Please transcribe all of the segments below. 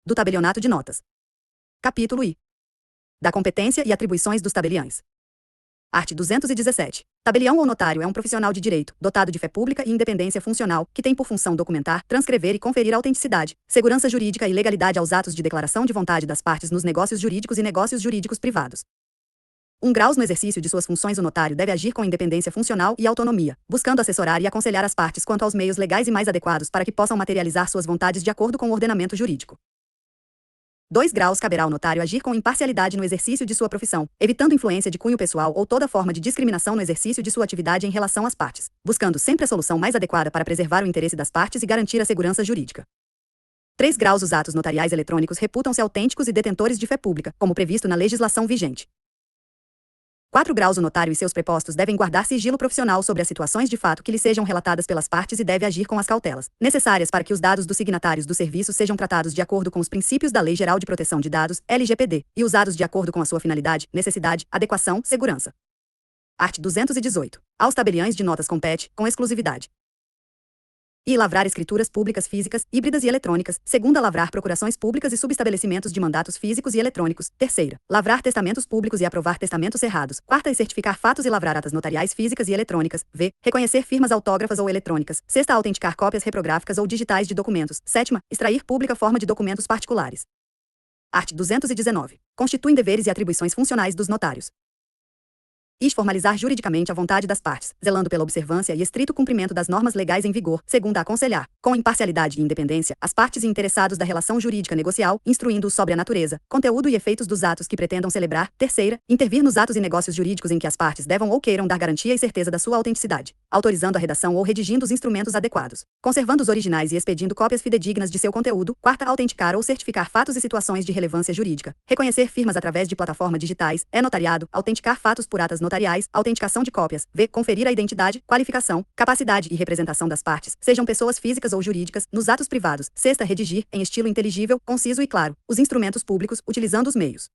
do tabelionato de notas. Capítulo I. Da competência e atribuições dos tabeliães. Art. 217. Tabelião ou notário é um profissional de direito, dotado de fé pública e independência funcional, que tem por função documentar, transcrever e conferir autenticidade, segurança jurídica e legalidade aos atos de declaração de vontade das partes nos negócios jurídicos e negócios jurídicos privados. 1 graus no exercício de suas funções. O notário deve agir com independência funcional e autonomia, buscando assessorar e aconselhar as partes quanto aos meios legais e mais adequados para que possam materializar suas vontades de acordo com o ordenamento jurídico. 2 graus caberá ao notário agir com imparcialidade no exercício de sua profissão, evitando influência de cunho pessoal ou toda forma de discriminação no exercício de sua atividade em relação às partes, buscando sempre a solução mais adequada para preservar o interesse das partes e garantir a segurança jurídica. 3 graus. Os atos notariais eletrônicos reputam-se autênticos e detentores de fé pública, como previsto na legislação vigente. 4 graus. O notário e seus prepostos devem guardar sigilo profissional sobre as situações de fato que lhe sejam relatadas pelas partes e deve agir com as cautelas necessárias para que os dados dos signatários do serviço sejam tratados de acordo com os princípios da Lei Geral de Proteção de Dados, LGPD, e usados de acordo com a sua finalidade, necessidade, adequação, segurança. Art. 218. Aos tabeliães de notas compete, com exclusividade: e lavrar escrituras públicas físicas, híbridas e eletrônicas. 2ª, lavrar procurações públicas e subestabelecimentos de mandatos físicos e eletrônicos. 3ª, lavrar testamentos públicos e aprovar testamentos cerrados. 4ª, certificar fatos e lavrar atas notariais físicas e eletrônicas. V, reconhecer firmas autógrafas ou eletrônicas. 6ª, autenticar cópias reprográficas ou digitais de documentos. 7ª, extrair pública forma de documentos particulares. Art. 219. Constituem deveres e atribuições funcionais dos notários: e formalizar juridicamente a vontade das partes, zelando pela observância e estrito cumprimento das normas legais em vigor. 2ª, aconselhar, com imparcialidade e independência, as partes e interessados da relação jurídica negocial, instruindo-os sobre a natureza, conteúdo e efeitos dos atos que pretendam celebrar. 3ª, intervir nos atos e negócios jurídicos em que as partes devam ou queiram dar garantia e certeza da sua autenticidade, autorizando a redação ou redigindo os instrumentos adequados, conservando os originais e expedindo cópias fidedignas de seu conteúdo. 4ª, autenticar ou certificar fatos e situações de relevância jurídica, reconhecer firmas através de plataformas digitais, notariado, autenticar fatos por atas notariais, autenticação de cópias. V, conferir a identidade, qualificação, capacidade e representação das partes, sejam pessoas físicas ou jurídicas, nos atos privados. 6ª, redigir, em estilo inteligível, conciso e claro, os instrumentos públicos, utilizando os meios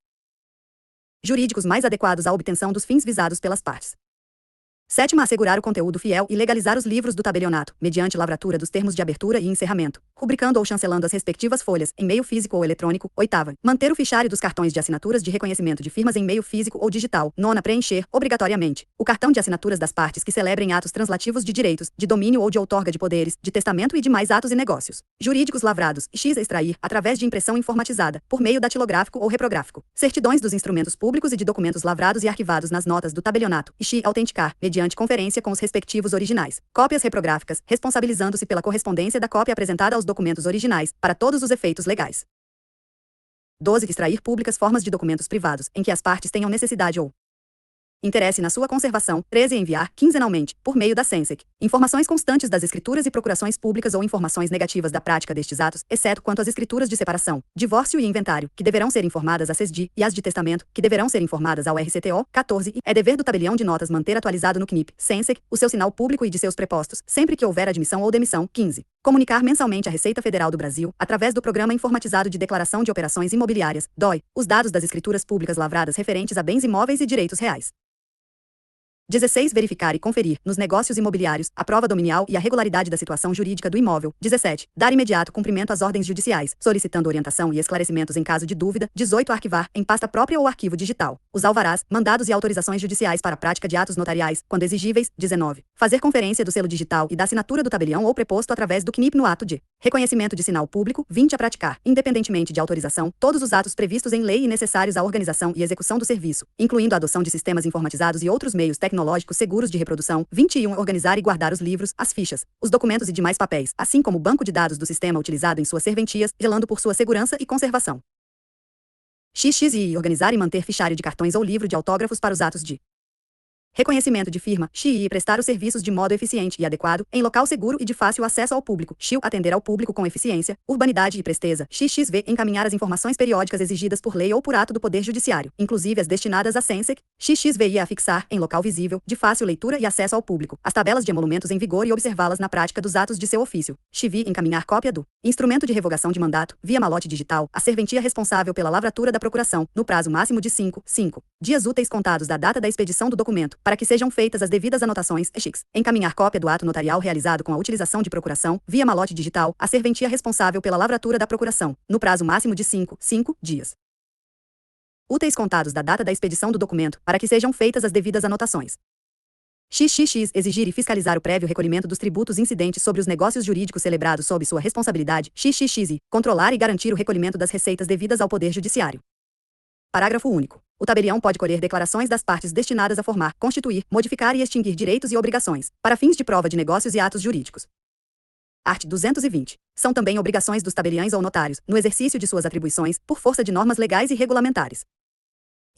jurídicos mais adequados à obtenção dos fins visados pelas partes. 7ª, assegurar o conteúdo fiel e legalizar os livros do tabelionato, mediante lavratura dos termos de abertura e encerramento, rubricando ou chancelando as respectivas folhas, em meio físico ou eletrônico. 8ª, manter o fichário dos cartões de assinaturas de reconhecimento de firmas em meio físico ou digital. 9ª, preencher, obrigatoriamente, o cartão de assinaturas das partes que celebrem atos translativos de direitos, de domínio ou de outorga de poderes, de testamento e demais atos e negócios jurídicos lavrados, x, extrair, através de impressão informatizada, por meio datilográfico ou reprográfico, certidões dos instrumentos públicos e de documentos lavrados e arquivados nas notas do tabelionato, e x, autenticar, mediante conferência com os respectivos originais, cópias reprográficas, responsabilizando-se pela correspondência da cópia apresentada aos documentos originais, para todos os efeitos legais. 12. Extrair públicas formas de documentos privados, em que as partes tenham necessidade ou interesse na sua conservação. 13. Enviar, quinzenalmente, por meio da SENSEC, informações constantes das escrituras e procurações públicas ou informações negativas da prática destes atos, exceto quanto às escrituras de separação, divórcio e inventário, que deverão ser informadas à SESDI, e as de testamento, que deverão ser informadas ao RCTO. 14. É dever do tabelião de notas manter atualizado no CNIP, SENSEC, o seu sinal público e de seus prepostos, sempre que houver admissão ou demissão. 15. Comunicar mensalmente à Receita Federal do Brasil, através do Programa Informatizado de Declaração de Operações Imobiliárias, DOI, os dados das escrituras públicas lavradas referentes a bens imóveis e direitos reais. 16. Verificar e conferir, nos negócios imobiliários, a prova dominial e a regularidade da situação jurídica do imóvel. 17. Dar imediato cumprimento às ordens judiciais, solicitando orientação e esclarecimentos em caso de dúvida. 18. Arquivar, em pasta própria ou arquivo digital, os alvarás, mandados e autorizações judiciais para a prática de atos notariais, quando exigíveis. 19. Fazer conferência do selo digital e da assinatura do tabelião ou preposto através do CNIP no ato de reconhecimento de sinal público. 20. A praticar, independentemente de autorização, todos os atos previstos em lei e necessários à organização e execução do serviço, incluindo a adoção de sistemas informatizados e outros meios tecnológicos seguros de reprodução. 21. Organizar e guardar os livros, as fichas, os documentos e demais papéis, assim como o banco de dados do sistema utilizado em suas serventias, zelando por sua segurança e conservação. XXI. Organizar e manter fichário de cartões ou livro de autógrafos para os atos de reconhecimento de firma, XI, prestar os serviços de modo eficiente e adequado, em local seguro e de fácil acesso ao público, XIL, atender ao público com eficiência, urbanidade e presteza, XXV, encaminhar as informações periódicas exigidas por lei ou por ato do Poder Judiciário, inclusive as destinadas à SENSEC, XXVI, afixar, em local visível, de fácil leitura e acesso ao público, as tabelas de emolumentos em vigor e observá-las na prática dos atos de seu ofício, XVI, encaminhar cópia do instrumento de revogação de mandato, via malote digital, à serventia responsável pela lavratura da procuração, no prazo máximo de 5 dias úteis contados da data da expedição do documento, para que sejam feitas as devidas anotações, EXICs. Encaminhar cópia do ato notarial realizado com a utilização de procuração, via malote digital, à serventia responsável pela lavratura da procuração, no prazo máximo de 5 dias úteis contados da data da expedição do documento, para que sejam feitas as devidas anotações. XXX. Exigir e fiscalizar o prévio recolhimento dos tributos incidentes sobre os negócios jurídicos celebrados sob sua responsabilidade. XXX. Controlar e garantir o recolhimento das receitas devidas ao Poder Judiciário. Parágrafo único. O tabelião pode colher declarações das partes destinadas a formar, constituir, modificar e extinguir direitos e obrigações, para fins de prova de negócios e atos jurídicos. Art. 220. São também obrigações dos tabeliães ou notários, no exercício de suas atribuições, por força de normas legais e regulamentares.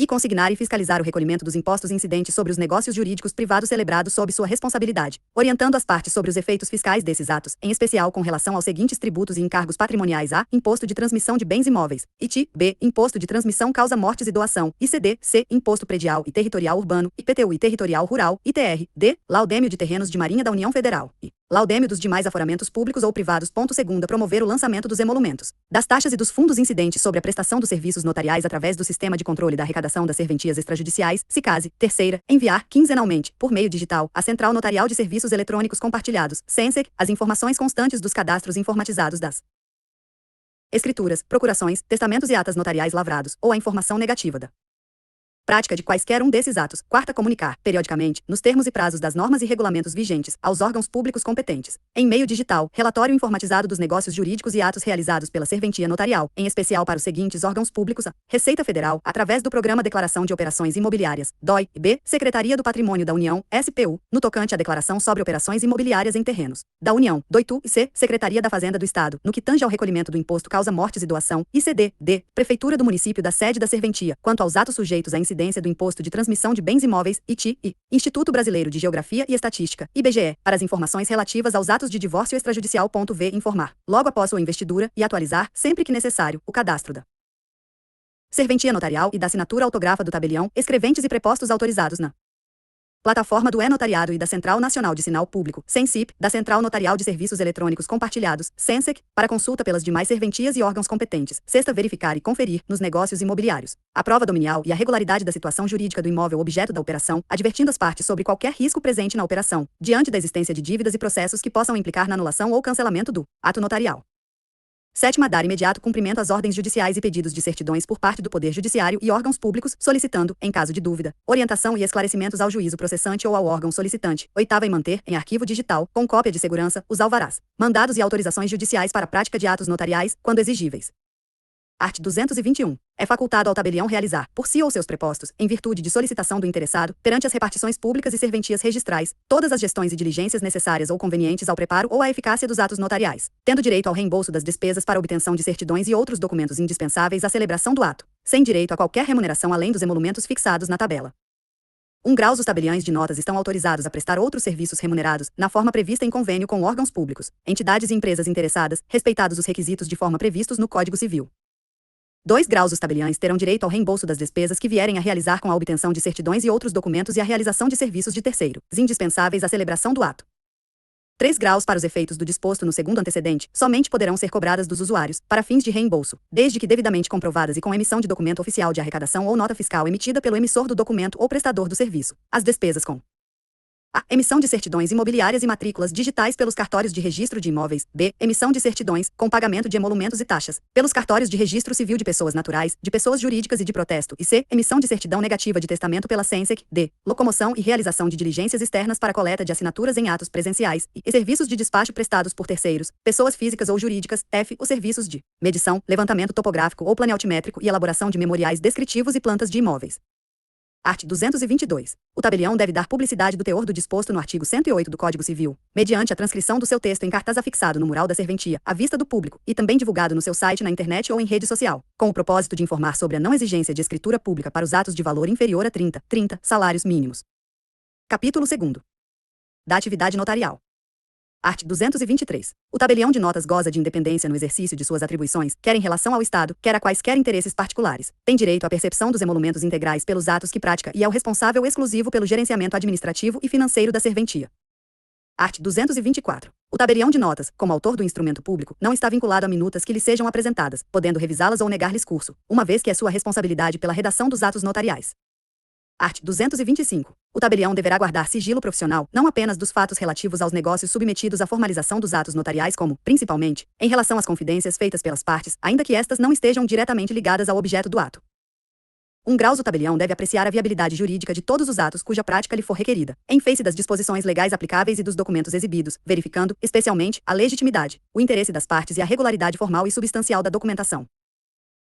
E consignar e fiscalizar o recolhimento dos impostos incidentes sobre os negócios jurídicos privados celebrados sob sua responsabilidade, orientando as partes sobre os efeitos fiscais desses atos, em especial com relação aos seguintes tributos e encargos patrimoniais: a. Imposto de transmissão de bens imóveis, ITI; b. Imposto de transmissão causa-mortes e doação, ICD; c. Imposto predial e territorial urbano, IPTU e territorial rural, ITR; d. Laudêmio de terrenos de Marinha da União Federal, e laudêmio dos demais aforamentos públicos ou privados. Segunda, promover o lançamento dos emolumentos, das taxas e dos fundos incidentes sobre a prestação dos serviços notariais através do sistema de controle da arrecadação das serventias extrajudiciais, SICASE. Terceira, enviar, quinzenalmente, por meio digital, à Central Notarial de Serviços Eletrônicos Compartilhados, CENSEC, as informações constantes dos cadastros informatizados das escrituras, procurações, testamentos e atas notariais lavrados, ou a informação negativa da prática de quaisquer um desses atos. Quarta, comunicar, periodicamente, nos termos e prazos das normas e regulamentos vigentes, aos órgãos públicos competentes, em meio digital, relatório informatizado dos negócios jurídicos e atos realizados pela serventia notarial, em especial para os seguintes órgãos públicos: a Receita Federal, através do Programa Declaração de Operações Imobiliárias, DOI, e b. Secretaria do Patrimônio da União, SPU, no tocante à declaração sobre operações imobiliárias em terrenos da União, DOITU, e c. Secretaria da Fazenda do Estado, no que tange ao recolhimento do imposto causa-mortes e doação, ICD, d. Prefeitura do município da sede da serventia, quanto aos atos sujeitos à incidência do imposto de transmissão de bens imóveis, ITI, e Instituto Brasileiro de Geografia e Estatística, IBGE, para as informações relativas aos atos de divórcio extrajudicial. V. Informar, logo após sua investidura, e atualizar, sempre que necessário, o cadastro da serventia notarial e da assinatura autografa do tabelião, escreventes e prepostos autorizados na plataforma do e-Notariado e da Central Nacional de Sinal Público, CENSIP, da Central Notarial de Serviços Eletrônicos Compartilhados, CENSEC, para consulta pelas demais serventias e órgãos competentes. Sexta, verificar e conferir, nos negócios imobiliários, a prova dominial e a regularidade da situação jurídica do imóvel objeto da operação, advertindo as partes sobre qualquer risco presente na operação, diante da existência de dívidas e processos que possam implicar na anulação ou cancelamento do ato notarial. Sétima, dar imediato cumprimento às ordens judiciais e pedidos de certidões por parte do Poder Judiciário e órgãos públicos, solicitando, em caso de dúvida, orientação e esclarecimentos ao juízo processante ou ao órgão solicitante. Oitava, e manter, em arquivo digital, com cópia de segurança, os alvarás, mandados e autorizações judiciais para a prática de atos notariais, quando exigíveis. Art. 221. É facultado ao tabelião realizar, por si ou seus prepostos, em virtude de solicitação do interessado, perante as repartições públicas e serventias registrais, todas as gestões e diligências necessárias ou convenientes ao preparo ou à eficácia dos atos notariais, tendo direito ao reembolso das despesas para obtenção de certidões e outros documentos indispensáveis à celebração do ato, sem direito a qualquer remuneração além dos emolumentos fixados na tabela. 1 grau. Os tabeliães de notas estão autorizados a prestar outros serviços remunerados, na forma prevista em convênio com órgãos públicos, entidades e empresas interessadas, respeitados os requisitos de forma previstos no Código Civil. 2 graus. Os tabeliães terão direito ao reembolso das despesas que vierem a realizar com a obtenção de certidões e outros documentos e a realização de serviços de terceiro, indispensáveis à celebração do ato. 3 graus. Para os efeitos do disposto no segundo antecedente, somente poderão ser cobradas dos usuários, para fins de reembolso, desde que devidamente comprovadas e com emissão de documento oficial de arrecadação ou nota fiscal emitida pelo emissor do documento ou prestador do serviço, as despesas com a. Emissão de certidões imobiliárias e matrículas digitais pelos cartórios de registro de imóveis. B. Emissão de certidões, com pagamento de emolumentos e taxas, pelos cartórios de registro civil de pessoas naturais, de pessoas jurídicas e de protesto. E C. Emissão de certidão negativa de testamento pela CENSEC. D. Locomoção e realização de diligências externas para coleta de assinaturas em atos presenciais e serviços de despacho prestados por terceiros, pessoas físicas ou jurídicas. F. Os serviços de medição, levantamento topográfico ou planealtimétrico e elaboração de memoriais descritivos e plantas de imóveis. Art. 222. O tabelião deve dar publicidade do teor do disposto no artigo 108 do Código Civil, mediante a transcrição do seu texto em cartaz afixado no mural da serventia, à vista do público, e também divulgado no seu site na internet ou em rede social, com o propósito de informar sobre a não exigência de escritura pública para os atos de valor inferior a 30 salários mínimos. Capítulo 2º. Da atividade notarial. Art. 223. O tabelião de notas goza de independência no exercício de suas atribuições, quer em relação ao Estado, quer a quaisquer interesses particulares. Tem direito à percepção dos emolumentos integrais pelos atos que pratica e é o responsável exclusivo pelo gerenciamento administrativo e financeiro da serventia. Art. 224. O tabelião de notas, como autor do instrumento público, não está vinculado a minutas que lhe sejam apresentadas, podendo revisá-las ou negar-lhes curso, uma vez que é sua responsabilidade pela redação dos atos notariais. Art. 225. O tabelião deverá guardar sigilo profissional, não apenas dos fatos relativos aos negócios submetidos à formalização dos atos notariais como, principalmente, em relação às confidências feitas pelas partes, ainda que estas não estejam diretamente ligadas ao objeto do ato. 1 graus. O tabelião deve apreciar a viabilidade jurídica de todos os atos cuja prática lhe for requerida, em face das disposições legais aplicáveis e dos documentos exibidos, verificando, especialmente, a legitimidade, o interesse das partes e a regularidade formal e substancial da documentação.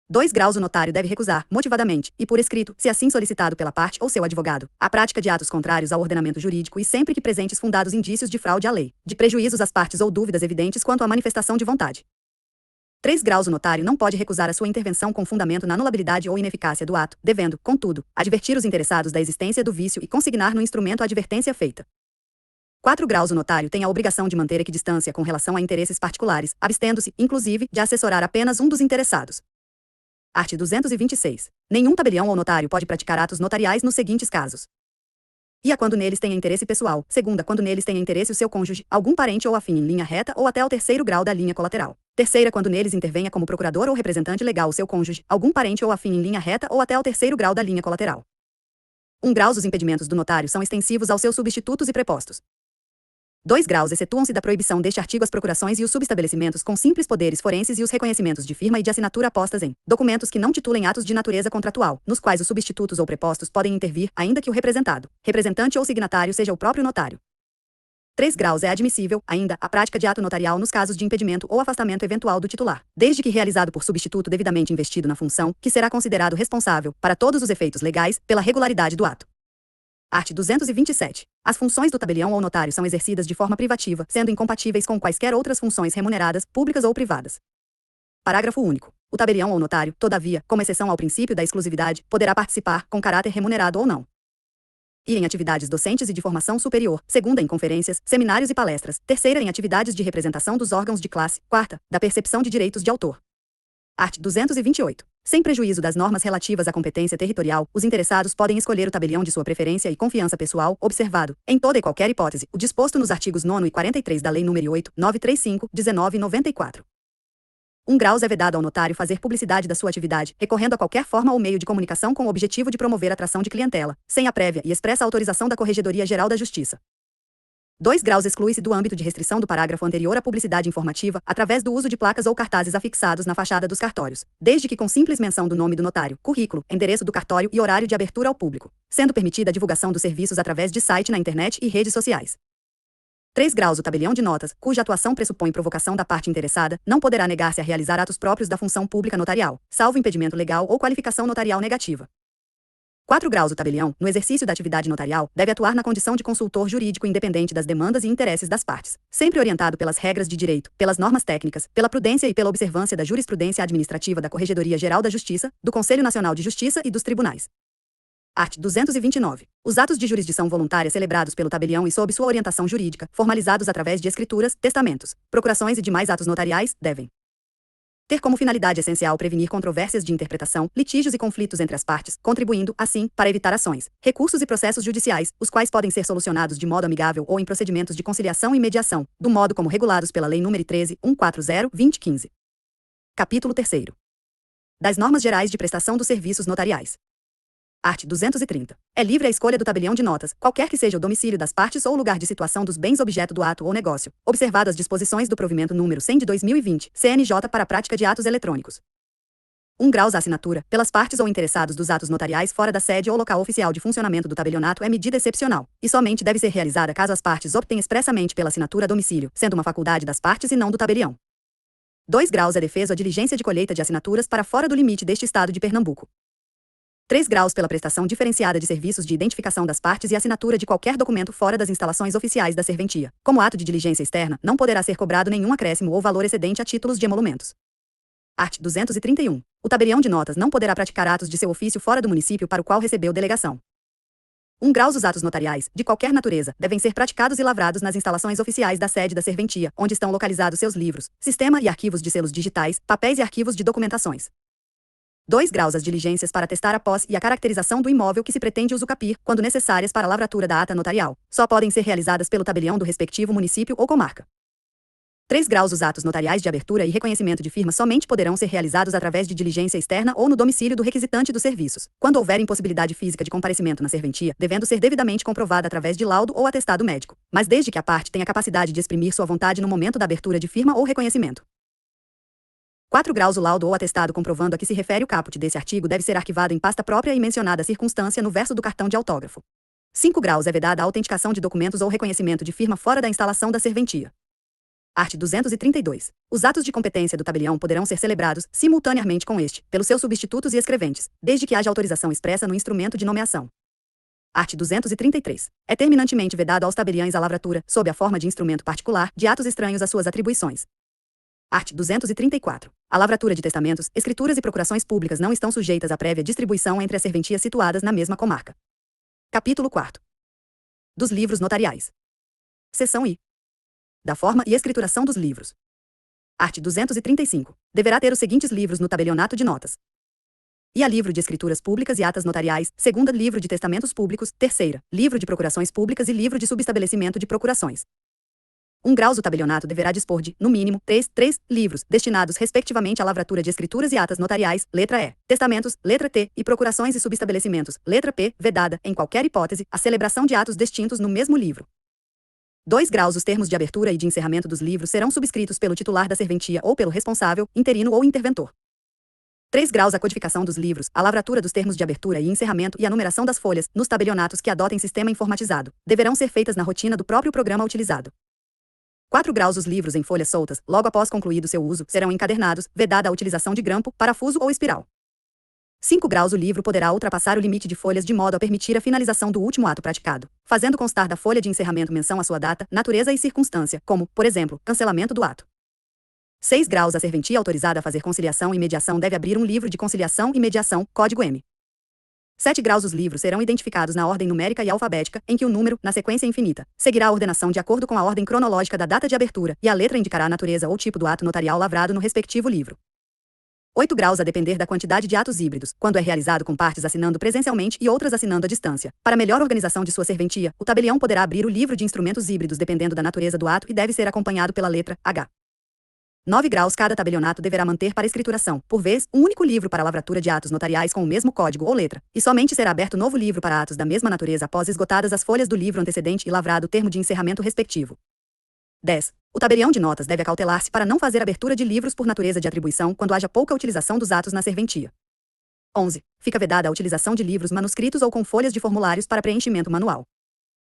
2 graus. O notário deve recusar, motivadamente, e por escrito, se assim solicitado pela parte ou seu advogado, a prática de atos contrários ao ordenamento jurídico e sempre que presentes fundados indícios de fraude à lei, de prejuízos às partes ou dúvidas evidentes quanto à manifestação de vontade. 3 graus. O notário não pode recusar a sua intervenção com fundamento na anulabilidade ou ineficácia do ato, devendo, contudo, advertir os interessados da existência do vício e consignar no instrumento a advertência feita. 4 graus. O notário tem a obrigação de manter equidistância com relação a interesses particulares, abstendo-se, inclusive, de assessorar apenas um dos interessados. Art. 226. Nenhum tabelião ou notário pode praticar atos notariais nos seguintes casos. E a quando neles tenha interesse pessoal, segunda, quando neles tenha interesse o seu cônjuge, algum parente ou afim em linha reta ou até ao 3º grau da linha colateral. Terceira, quando neles intervenha como procurador ou representante legal o seu cônjuge, algum parente ou afim em linha reta ou até ao 3º grau da linha colateral. 1 graus. Os impedimentos do notário são extensivos aos seus substitutos e prepostos. 2 graus. Excetuam-se da proibição deste artigo as procurações e os subestabelecimentos com simples poderes forenses e os reconhecimentos de firma e de assinatura apostas em documentos que não titulem atos de natureza contratual, nos quais os substitutos ou prepostos podem intervir, ainda que o representado, representante ou signatário seja o próprio notário. 3 graus. É admissível, ainda, a prática de ato notarial nos casos de impedimento ou afastamento eventual do titular, desde que realizado por substituto devidamente investido na função, que será considerado responsável, para todos os efeitos legais, pela regularidade do ato. Art. 227. As funções do tabelião ou notário são exercidas de forma privativa, sendo incompatíveis com quaisquer outras funções remuneradas, públicas ou privadas. Parágrafo único. O tabelião ou notário, todavia, como exceção ao princípio da exclusividade, poderá participar, com caráter remunerado ou não, ir em atividades docentes e de formação superior, segunda em conferências, seminários e palestras, terceira em atividades de representação dos órgãos de classe, quarta, da percepção de direitos de autor. Art. 228. Sem prejuízo das normas relativas à competência territorial, os interessados podem escolher o tabelião de sua preferência e confiança pessoal, observado, em toda e qualquer hipótese, o disposto nos artigos 9º e 43 da Lei nº 8.935/1994. 1 graus. É vedado ao notário fazer publicidade da sua atividade, recorrendo a qualquer forma ou meio de comunicação com o objetivo de promover atração de clientela, sem a prévia e expressa autorização da Corregedoria Geral da Justiça. 2 graus. Exclui-se do âmbito de restrição do parágrafo anterior a publicidade informativa, através do uso de placas ou cartazes afixados na fachada dos cartórios, desde que com simples menção do nome do notário, currículo, endereço do cartório e horário de abertura ao público, sendo permitida a divulgação dos serviços através de site na internet e redes sociais. 3 graus. O tabelião de notas, cuja atuação pressupõe provocação da parte interessada, não poderá negar-se a realizar atos próprios da função pública notarial, salvo impedimento legal ou qualificação notarial negativa. 4 graus. O tabelião, no exercício da atividade notarial, deve atuar na condição de consultor jurídico independente das demandas e interesses das partes, sempre orientado pelas regras de direito, pelas normas técnicas, pela prudência e pela observância da jurisprudência administrativa da Corregedoria Geral da Justiça, do Conselho Nacional de Justiça e dos tribunais. Art. 229. Os atos de jurisdição voluntária celebrados pelo tabelião e sob sua orientação jurídica, formalizados através de escrituras, testamentos, procurações e demais atos notariais, devem ter como finalidade essencial prevenir controvérsias de interpretação, litígios e conflitos entre as partes, contribuindo, assim, para evitar ações, recursos e processos judiciais, os quais podem ser solucionados de modo amigável ou em procedimentos de conciliação e mediação, do modo como regulados pela Lei nº 13.140/2015. Capítulo 3º. Das normas gerais de prestação dos serviços notariais. Art. 230. É livre a escolha do tabelião de notas, qualquer que seja o domicílio das partes ou o lugar de situação dos bens objeto do ato ou negócio, observado as disposições do provimento número 100 de 2020, CNJ para a prática de atos eletrônicos. 1 graus. A assinatura, pelas partes ou interessados dos atos notariais fora da sede ou local oficial de funcionamento do tabelionato é medida excepcional, e somente deve ser realizada caso as partes optem expressamente pela assinatura a domicílio, sendo uma faculdade das partes e não do tabelião. 2 graus. É defeso a diligência de colheita de assinaturas para fora do limite deste estado de Pernambuco. 3 graus. Pela prestação diferenciada de serviços de identificação das partes e assinatura de qualquer documento fora das instalações oficiais da serventia. Como ato de diligência externa, não poderá ser cobrado nenhum acréscimo ou valor excedente a títulos de emolumentos. Art. 231. O tabelião de notas não poderá praticar atos de seu ofício fora do município para o qual recebeu delegação. 1 graus. Os atos notariais, de qualquer natureza, devem ser praticados e lavrados nas instalações oficiais da sede da serventia, onde estão localizados seus livros, sistema e arquivos de selos digitais, papéis e arquivos de documentações. 2 graus. As diligências para atestar a posse e a caracterização do imóvel que se pretende usucapir, quando necessárias para a lavratura da ata notarial, só podem ser realizadas pelo tabelião do respectivo município ou comarca. 3 graus. Os atos notariais de abertura e reconhecimento de firma somente poderão ser realizados através de diligência externa ou no domicílio do requisitante dos serviços, quando houver impossibilidade física de comparecimento na serventia, devendo ser devidamente comprovada através de laudo ou atestado médico, mas desde que a parte tenha capacidade de exprimir sua vontade no momento da abertura de firma ou reconhecimento. 4 graus. O laudo ou atestado comprovando a que se refere o caput desse artigo deve ser arquivado em pasta própria e mencionada a circunstância no verso do cartão de autógrafo. 5 graus. É vedada a autenticação de documentos ou reconhecimento de firma fora da instalação da serventia. Art. 232. Os atos de competência do tabelião poderão ser celebrados, simultaneamente com este, pelos seus substitutos e escreventes, desde que haja autorização expressa no instrumento de nomeação. Art. 233. É terminantemente vedado aos tabeliães a lavratura, sob a forma de instrumento particular, de atos estranhos às suas atribuições. Art. 234. A lavratura de testamentos, escrituras e procurações públicas não estão sujeitas à prévia distribuição entre as serventias situadas na mesma comarca. Capítulo 4. Dos livros notariais. Seção I. Da forma e escrituração dos livros. Art. 235. Deverá ter os seguintes livros no tabelionato de notas. IA. Livro de escrituras públicas e atas notariais. Segunda. Livro de testamentos públicos. Terceira. Livro de procurações públicas e livro de subestabelecimento de procurações. 1 graus. O tabelionato deverá dispor de, no mínimo, 3 livros, destinados respectivamente à lavratura de escrituras e atas notariais, letra E, testamentos, letra T, e procurações e subestabelecimentos, letra P, vedada, em qualquer hipótese, a celebração de atos distintos no mesmo livro. 2 graus. Os termos de abertura e de encerramento dos livros serão subscritos pelo titular da serventia ou pelo responsável, interino ou interventor. 3 graus. A codificação dos livros, a lavratura dos termos de abertura e encerramento e a numeração das folhas, nos tabelionatos que adotem sistema informatizado, deverão ser feitas na rotina do próprio programa utilizado. 4 graus. Os livros em folhas soltas, logo após concluído seu uso, serão encadernados, vedada a utilização de grampo, parafuso ou espiral. 5 graus. O livro poderá ultrapassar o limite de folhas de modo a permitir a finalização do último ato praticado, fazendo constar da folha de encerramento menção à sua data, natureza e circunstância, como, por exemplo, cancelamento do ato. 6 graus. A serventia autorizada a fazer conciliação e mediação deve abrir um livro de conciliação e mediação, código M. 7 graus. Os livros serão identificados na ordem numérica e alfabética, em que o número, na sequência infinita, seguirá a ordenação de acordo com a ordem cronológica da data de abertura, e a letra indicará a natureza ou tipo do ato notarial lavrado no respectivo livro. 8 graus. A depender da quantidade de atos híbridos, quando é realizado com partes assinando presencialmente e outras assinando à distância. Para melhor organização de sua serventia, o tabelião poderá abrir o livro de instrumentos híbridos dependendo da natureza do ato e deve ser acompanhado pela letra H. 9 graus. Cada tabelionato deverá manter para escrituração, por vez, um único livro para lavratura de atos notariais com o mesmo código ou letra, e somente será aberto novo livro para atos da mesma natureza após esgotadas as folhas do livro antecedente e lavrado o termo de encerramento respectivo. 10. O tabelião de notas deve acautelar-se para não fazer abertura de livros por natureza de atribuição quando haja pouca utilização dos atos na serventia. 11. Fica vedada a utilização de livros manuscritos ou com folhas de formulários para preenchimento manual.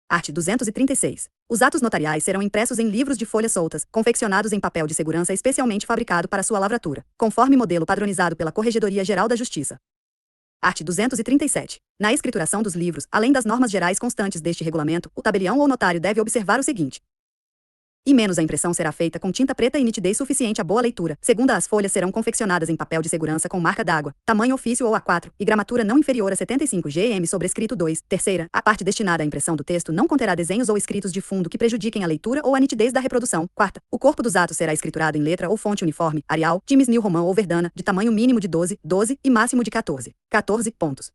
Art. 236. Os atos notariais serão impressos em livros de folhas soltas, confeccionados em papel de segurança especialmente fabricado para sua lavratura, conforme modelo padronizado pela Corregedoria Geral da Justiça. Art. 237. Na escrituração dos livros, além das normas gerais constantes deste regulamento, o tabelião ou notário deve observar o seguinte: e menos a impressão será feita com tinta preta e nitidez suficiente à boa leitura. Segunda, as folhas serão confeccionadas em papel de segurança com marca d'água, tamanho ofício ou A4, e gramatura não inferior a 75 gm sobrescrito 2. Terceira, a parte destinada à impressão do texto não conterá desenhos ou escritos de fundo que prejudiquem a leitura ou a nitidez da reprodução. Quarta, o corpo dos atos será escriturado em letra ou fonte uniforme, Arial, Times New Roman ou Verdana, de tamanho mínimo de 12 e máximo de 14 pontos.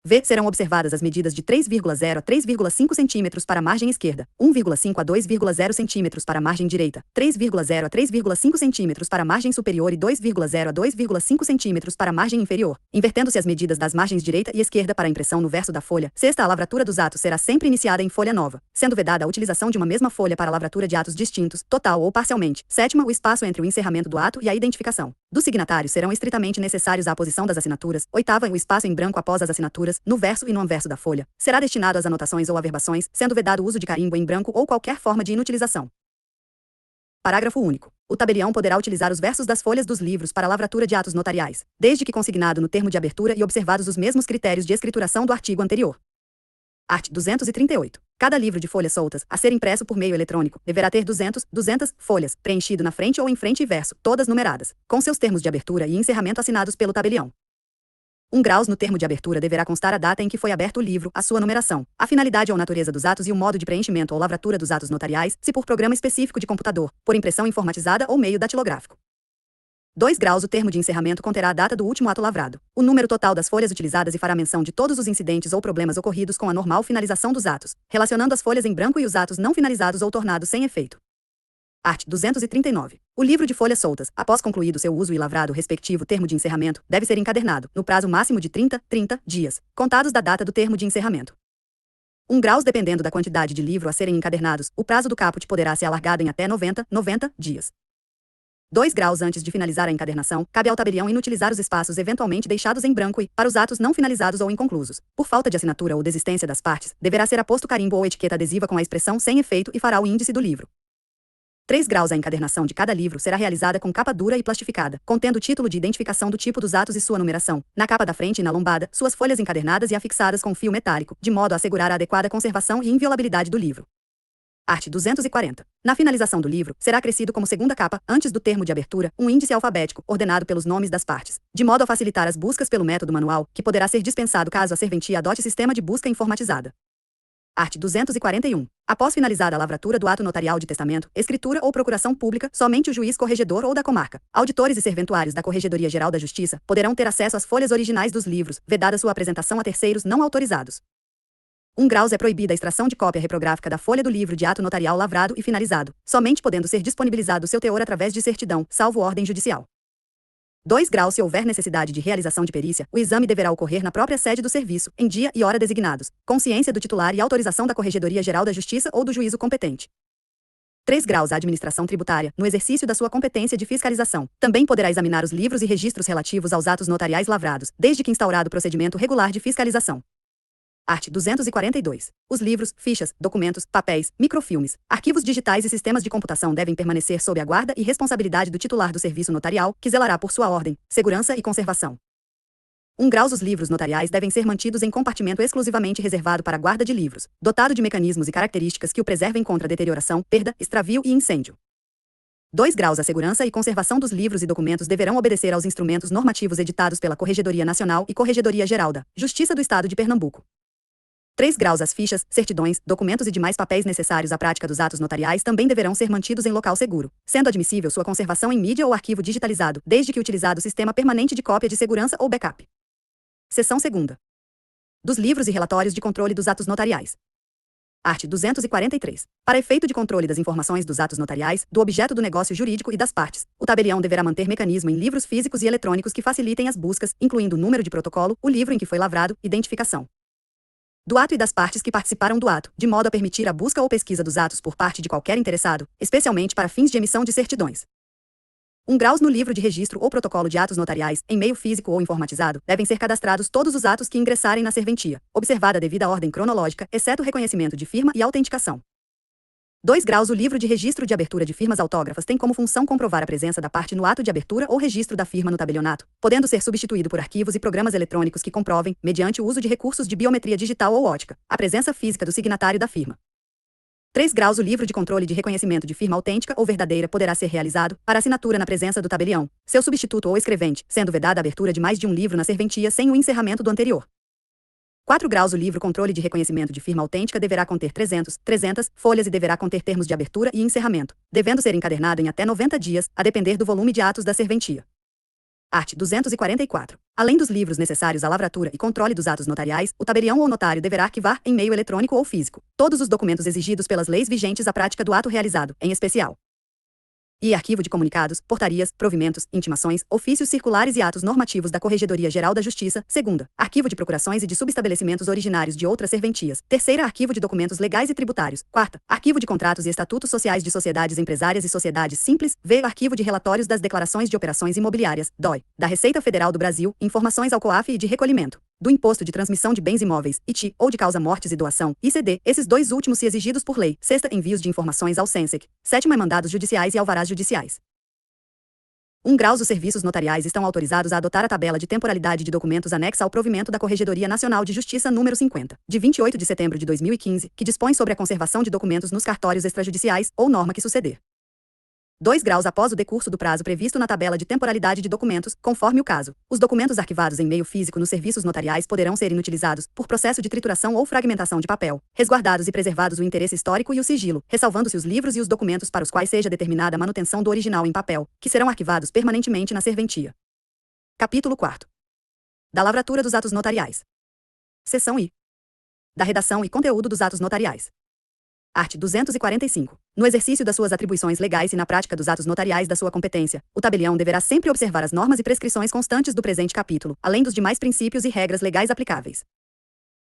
V. Serão observadas as medidas de 3,0 a 3,5 cm para a margem esquerda, 1,5 a 2,0 cm para a margem direita, 3,0 a 3,5 cm para a margem superior e 2,0 a 2,5 cm para a margem inferior, invertendo-se as medidas das margens direita e esquerda para a impressão no verso da folha. Sexta, a lavratura dos atos será sempre iniciada em folha nova, sendo vedada a utilização de uma mesma folha para a lavratura de atos distintos, total ou parcialmente. Sétima, o espaço entre o encerramento do ato e a identificação dos signatários serão estritamente necessários à aposição das assinaturas. Oitava, o espaço em branco após as assinaturas, no verso e no anverso da folha, será destinado às anotações ou averbações, sendo vedado o uso de carimbo em branco ou qualquer forma de inutilização. Parágrafo único. O tabelião poderá utilizar os versos das folhas dos livros para a lavratura de atos notariais, desde que consignado no termo de abertura e observados os mesmos critérios de escrituração do artigo anterior. Art. 238. Cada livro de folhas soltas, a ser impresso por meio eletrônico, deverá ter 200 folhas, preenchido na frente ou em frente e verso, todas numeradas, com seus termos de abertura e encerramento assinados pelo tabelião. 1 graus. No termo de abertura deverá constar a data em que foi aberto o livro, a sua numeração, a finalidade ou natureza dos atos e o modo de preenchimento ou lavratura dos atos notariais, se por programa específico de computador, por impressão informatizada ou meio datilográfico. 2 graus. O termo de encerramento conterá a data do último ato lavrado, o número total das folhas utilizadas e fará menção de todos os incidentes ou problemas ocorridos com a normal finalização dos atos, relacionando as folhas em branco e os atos não finalizados ou tornados sem efeito. Art. 239. O livro de folhas soltas, após concluído seu uso e lavrado o respectivo termo de encerramento, deve ser encadernado, no prazo máximo de 30 dias, contados da data do termo de encerramento. 1 graus. Dependendo da quantidade de livro a serem encadernados, o prazo do caput poderá ser alargado em até 90 dias. 2 graus. Antes de finalizar a encadernação, cabe ao tabelião inutilizar os espaços eventualmente deixados em branco e, para os atos não finalizados ou inconclusos, por falta de assinatura ou desistência das partes, deverá ser aposto carimbo ou etiqueta adesiva com a expressão sem efeito e fará o índice do livro. 3 graus. A encadernação de cada livro será realizada com capa dura e plastificada, contendo o título de identificação do tipo dos atos e sua numeração, na capa da frente e na lombada, suas folhas encadernadas e afixadas com fio metálico, de modo a assegurar a adequada conservação e inviolabilidade do livro. Art. 240. Na finalização do livro, será acrescido como segunda capa, antes do termo de abertura, um índice alfabético, ordenado pelos nomes das partes, de modo a facilitar as buscas pelo método manual, que poderá ser dispensado caso a serventia adote sistema de busca informatizada. Art. 241. Após finalizada a lavratura do ato notarial de testamento, escritura ou procuração pública, somente o juiz corregedor ou da comarca, auditores e serventuários da Corregedoria Geral da Justiça, poderão ter acesso às folhas originais dos livros, vedada sua apresentação a terceiros não autorizados. 1 graus. É proibida a extração de cópia reprográfica da folha do livro de ato notarial lavrado e finalizado, somente podendo ser disponibilizado seu teor através de certidão, salvo ordem judicial. 2 graus. Se houver necessidade de realização de perícia, o exame deverá ocorrer na própria sede do serviço, em dia e hora designados, com ciência do titular e autorização da Corregedoria Geral da Justiça ou do juízo competente. 3 graus. A administração tributária, no exercício da sua competência de fiscalização, também poderá examinar os livros e registros relativos aos atos notariais lavrados, desde que instaurado o procedimento regular de fiscalização. Art. 242. Os livros, fichas, documentos, papéis, microfilmes, arquivos digitais e sistemas de computação devem permanecer sob a guarda e responsabilidade do titular do serviço notarial, que zelará por sua ordem, segurança e conservação. 1 graus. Os livros notariais devem ser mantidos em compartimento exclusivamente reservado para a guarda de livros, dotado de mecanismos e características que o preservem contra deterioração, perda, extravio e incêndio. 2 graus. A segurança e conservação dos livros e documentos deverão obedecer aos instrumentos normativos editados pela Corregedoria Nacional e Corregedoria Geral da Justiça do Estado de Pernambuco. 3 graus. As fichas, certidões, documentos e demais papéis necessários à prática dos atos notariais também deverão ser mantidos em local seguro, sendo admissível sua conservação em mídia ou arquivo digitalizado, desde que utilizado sistema permanente de cópia de segurança ou backup. Seção 2ª. Dos livros e relatórios de controle dos atos notariais. Art. 243. Para efeito de controle das informações dos atos notariais, do objeto do negócio jurídico e das partes, o tabelião deverá manter mecanismo em livros físicos e eletrônicos que facilitem as buscas, incluindo o número de protocolo, o livro em que foi lavrado, identificação do ato e das partes que participaram do ato, de modo a permitir a busca ou pesquisa dos atos por parte de qualquer interessado, especialmente para fins de emissão de certidões. 1 graus. No livro de registro ou protocolo de atos notariais, em meio físico ou informatizado, devem ser cadastrados todos os atos que ingressarem na serventia, observada a devida ordem cronológica, exceto o reconhecimento de firma e autenticação. 2 graus. O livro de registro de abertura de firmas autógrafas tem como função comprovar a presença da parte no ato de abertura ou registro da firma no tabelionato, podendo ser substituído por arquivos e programas eletrônicos que comprovem, mediante o uso de recursos de biometria digital ou ótica, a presença física do signatário da firma. 3 graus. O livro de controle de reconhecimento de firma autêntica ou verdadeira poderá ser realizado, para assinatura na presença do tabelião, seu substituto ou escrevente, sendo vedada a abertura de mais de um livro na serventia sem o encerramento do anterior. 4 graus. O livro controle de reconhecimento de firma autêntica deverá conter 300 folhas e deverá conter termos de abertura e encerramento, devendo ser encadernado em até 90 dias, a depender do volume de atos da serventia. Art. 244. Além dos livros necessários à lavratura e controle dos atos notariais, o tabelião ou notário deverá arquivar, em meio eletrônico ou físico, todos os documentos exigidos pelas leis vigentes à prática do ato realizado, em especial e arquivo de comunicados, portarias, provimentos, intimações, ofícios circulares e atos normativos da Corregedoria Geral da Justiça. 2ª, arquivo de procurações e de subestabelecimentos originários de outras serventias. 3ª, arquivo de documentos legais e tributários. 4ª, arquivo de contratos e estatutos sociais de sociedades empresárias e sociedades simples. Arquivo de relatórios das declarações de operações imobiliárias, DOI, da Receita Federal do Brasil, informações ao COAF e de recolhimento do Imposto de Transmissão de Bens Imóveis, ITI, ou de Causa-Mortes e Doação, ICD, esses dois últimos se exigidos por lei. 6ª, envios de informações ao SENSEC. 7ª, mandados judiciais e alvarás judiciais. 1 graus. Os serviços notariais estão autorizados a adotar a tabela de temporalidade de documentos anexa ao provimento da Corregedoria Nacional de Justiça número 50, de 28 de setembro de 2015, que dispõe sobre a conservação de documentos nos cartórios extrajudiciais, ou norma que suceder. 2 graus. Após o decurso do prazo previsto na tabela de temporalidade de documentos, conforme o caso, os documentos arquivados em meio físico nos serviços notariais poderão ser inutilizados, por processo de trituração ou fragmentação de papel, resguardados e preservados o interesse histórico e o sigilo, ressalvando-se os livros e os documentos para os quais seja determinada a manutenção do original em papel, que serão arquivados permanentemente na serventia. Capítulo 4. Da lavratura dos atos notariais. Seção I. Da redação e conteúdo dos atos notariais. Art. 245. No exercício das suas atribuições legais e na prática dos atos notariais da sua competência, o tabelião deverá sempre observar as normas e prescrições constantes do presente capítulo, além dos demais princípios e regras legais aplicáveis.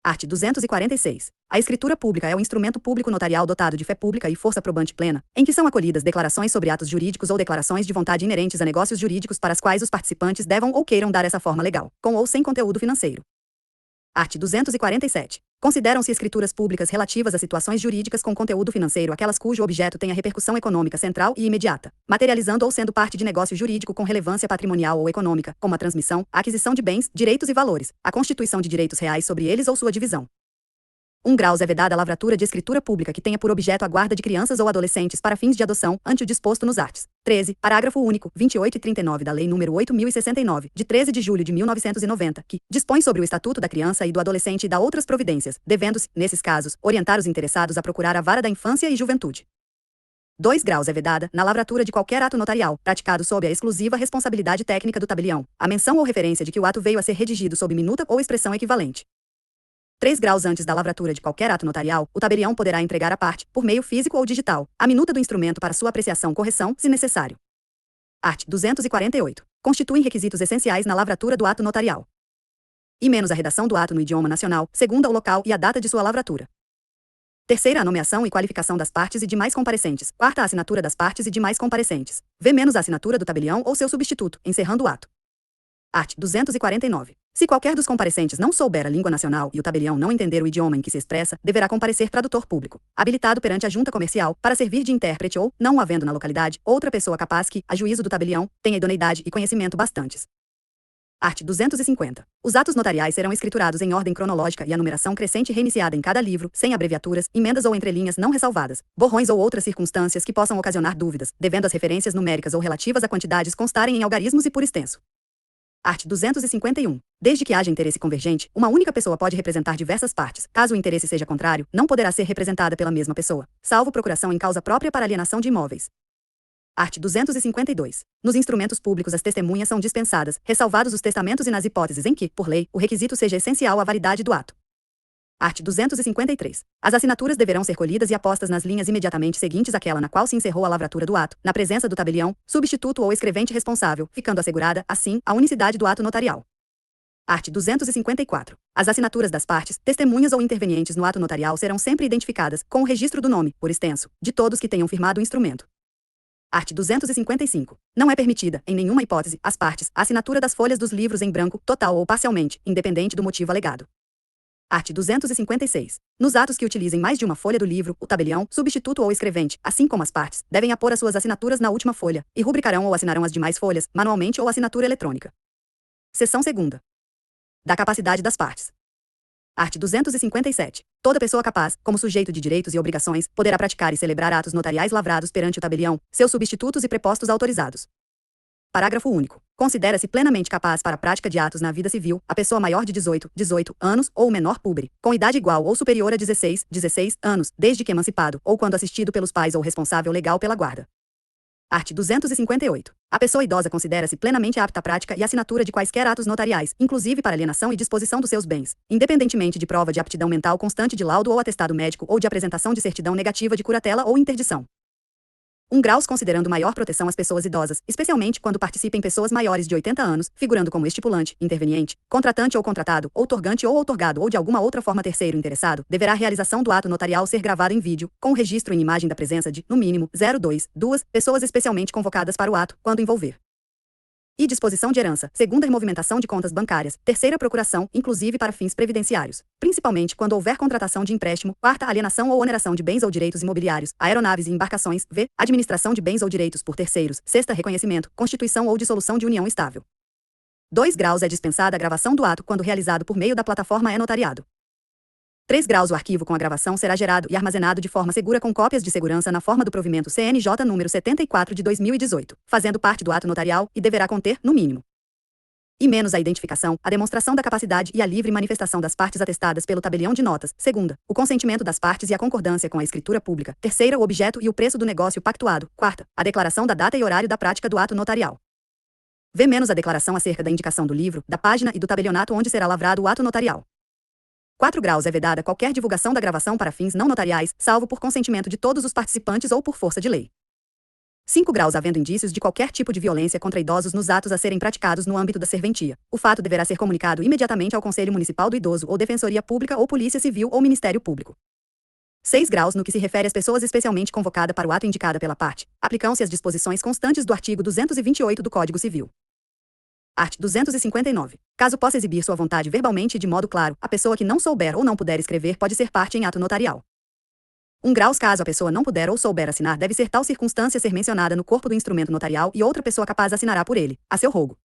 Art. 246. A escritura pública é o instrumento público notarial dotado de fé pública e força probante plena, em que são acolhidas declarações sobre atos jurídicos ou declarações de vontade inerentes a negócios jurídicos para as quais os participantes devam ou queiram dar essa forma legal, com ou sem conteúdo financeiro. Art. 247. Consideram-se escrituras públicas relativas a situações jurídicas com conteúdo financeiro aquelas cujo objeto tenha repercussão econômica central e imediata, materializando ou sendo parte de negócio jurídico com relevância patrimonial ou econômica, como a transmissão, a aquisição de bens, direitos e valores, a constituição de direitos reais sobre eles ou sua divisão. 1 graus é vedada a lavratura de escritura pública que tenha por objeto a guarda de crianças ou adolescentes para fins de adoção, ante o disposto nos arts. 13, parágrafo único, 28 e 39 da Lei nº 8.069, de 13 de julho de 1990, que dispõe sobre o Estatuto da Criança e do Adolescente e dá outras providências, devendo-se, nesses casos, orientar os interessados a procurar a Vara da Infância e Juventude. 2 graus é vedada, na lavratura de qualquer ato notarial, praticado sob a exclusiva responsabilidade técnica do tabelião, a menção ou referência de que o ato veio a ser redigido sob minuta ou expressão equivalente. 3 graus antes da lavratura de qualquer ato notarial, o tabelião poderá entregar à parte, por meio físico ou digital, a minuta do instrumento para sua apreciação ou correção, se necessário. Art. 248. Constituem requisitos essenciais na lavratura do ato notarial. E menos a redação do ato no idioma nacional, segunda o local e a data de sua lavratura. Terceira, a nomeação e qualificação das partes e demais comparecentes. Quarta, a assinatura das partes e demais comparecentes. V menos a assinatura do tabelião ou seu substituto, encerrando o ato. Art. 249. Se qualquer dos comparecentes não souber a língua nacional e o tabelião não entender o idioma em que se expressa, deverá comparecer tradutor público, habilitado perante a junta comercial, para servir de intérprete ou, não havendo na localidade, outra pessoa capaz que, a juízo do tabelião, tenha idoneidade e conhecimento bastantes. Art. 250. Os atos notariais serão escriturados em ordem cronológica e a numeração crescente reiniciada em cada livro, sem abreviaturas, emendas ou entrelinhas não ressalvadas, borrões ou outras circunstâncias que possam ocasionar dúvidas, devendo as referências numéricas ou relativas a quantidades constarem em algarismos e por extenso. Art. 251. Desde que haja interesse convergente, uma única pessoa pode representar diversas partes. Caso o interesse seja contrário, não poderá ser representada pela mesma pessoa, salvo procuração em causa própria para alienação de imóveis. Art. 252. Nos instrumentos públicos as testemunhas são dispensadas, ressalvados os testamentos e nas hipóteses em que, por lei, o requisito seja essencial à validade do ato. Art. 253. As assinaturas deverão ser colhidas e apostas nas linhas imediatamente seguintes àquela na qual se encerrou a lavratura do ato, na presença do tabelião, substituto ou escrevente responsável, ficando assegurada, assim, a unicidade do ato notarial. Art. 254. As assinaturas das partes, testemunhas ou intervenientes no ato notarial serão sempre identificadas, com o registro do nome, por extenso, de todos que tenham firmado o instrumento. Art. 255. Não é permitida, em nenhuma hipótese, às partes, a assinatura das folhas dos livros em branco, total ou parcialmente, independente do motivo alegado. Art. 256. Nos atos que utilizem mais de uma folha do livro, o tabelião, substituto ou escrevente, assim como as partes, devem apor as suas assinaturas na última folha, e rubricarão ou assinarão as demais folhas, manualmente ou assinatura eletrônica. Seção 2ª. Da capacidade das partes. Art. 257. Toda pessoa capaz, como sujeito de direitos e obrigações, poderá praticar e celebrar atos notariais lavrados perante o tabelião, seus substitutos e prepostos autorizados. Parágrafo único. Considera-se plenamente capaz para a prática de atos na vida civil a pessoa maior de 18 anos ou menor púbere, com idade igual ou superior a 16 anos, desde que emancipado, ou quando assistido pelos pais ou responsável legal pela guarda. Art. 258. A pessoa idosa considera-se plenamente apta à prática e assinatura de quaisquer atos notariais, inclusive para alienação e disposição dos seus bens, independentemente de prova de aptidão mental constante de laudo ou atestado médico ou de apresentação de certidão negativa de curatela ou interdição. 1 graus considerando maior proteção às pessoas idosas, especialmente quando participem pessoas maiores de 80 anos, figurando como estipulante, interveniente, contratante ou contratado, outorgante ou outorgado ou de alguma outra forma terceiro interessado, deverá a realização do ato notarial ser gravada em vídeo, com registro em imagem da presença de, no mínimo, 2 pessoas especialmente convocadas para o ato, quando envolver. E disposição de herança, segunda removimentação de contas bancárias, terceira procuração, inclusive para fins previdenciários, principalmente quando houver contratação de empréstimo, quarta alienação ou oneração de bens ou direitos imobiliários, aeronaves e embarcações, v, administração de bens ou direitos por terceiros, sexta reconhecimento, constituição ou dissolução de união estável. 2 graus é dispensada a gravação do ato quando realizado por meio da plataforma e-notariado. 3 graus o arquivo com a gravação será gerado e armazenado de forma segura com cópias de segurança na forma do provimento CNJ número 74 de 2018, fazendo parte do ato notarial, e deverá conter, no mínimo, e menos a identificação, a demonstração da capacidade e a livre manifestação das partes atestadas pelo tabelião de notas, segunda, o consentimento das partes e a concordância com a escritura pública, terceira, o objeto e o preço do negócio pactuado, quarta, a declaração da data e horário da prática do ato notarial. V menos a declaração acerca da indicação do livro, da página e do tabelionato onde será lavrado o ato notarial. 4 graus é vedada qualquer divulgação da gravação para fins não notariais, salvo por consentimento de todos os participantes ou por força de lei. 5 graus havendo indícios de qualquer tipo de violência contra idosos nos atos a serem praticados no âmbito da serventia. O fato deverá ser comunicado imediatamente ao Conselho Municipal do Idoso ou Defensoria Pública ou Polícia Civil ou Ministério Público. 6 graus no que se refere às pessoas especialmente convocadas para o ato indicada pela parte. Aplicam-se as disposições constantes do artigo 228 do Código Civil. Art. 259. Caso possa exibir sua vontade verbalmente e de modo claro, a pessoa que não souber ou não puder escrever pode ser parte em ato notarial. 1 graus caso a pessoa não puder ou souber assinar, deve ser tal circunstância ser mencionada no corpo do instrumento notarial e outra pessoa capaz assinará por ele, a seu rogo.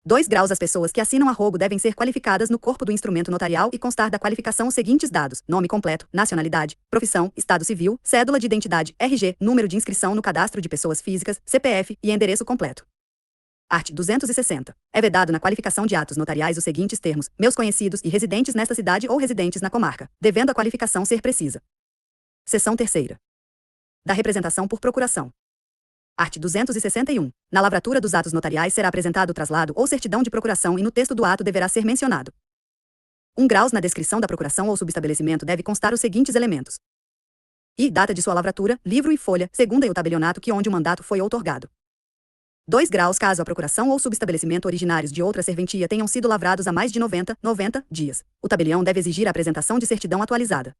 2 graus as pessoas que assinam a rogo devem ser qualificadas no corpo do instrumento notarial e constar da qualificação os seguintes dados: nome completo, nacionalidade, profissão, estado civil, cédula de identidade, RG, número de inscrição no cadastro de pessoas físicas, CPF e endereço completo. Art. 260. É vedado na qualificação de atos notariais os seguintes termos: meus conhecidos e residentes nesta cidade ou residentes na comarca, devendo a qualificação ser precisa. Seção 3ª. Da representação por procuração. Art. 261. Na lavratura dos atos notariais será apresentado o traslado ou certidão de procuração e no texto do ato deverá ser mencionado. 1 graus na descrição da procuração ou subestabelecimento deve constar os seguintes elementos: e data de sua lavratura, livro e folha, segunda e o tabelionato que onde o mandato foi outorgado. 2 graus caso a procuração ou subestabelecimento originários de outra serventia tenham sido lavrados há mais de 90 dias. O tabelião deve exigir a apresentação de certidão atualizada.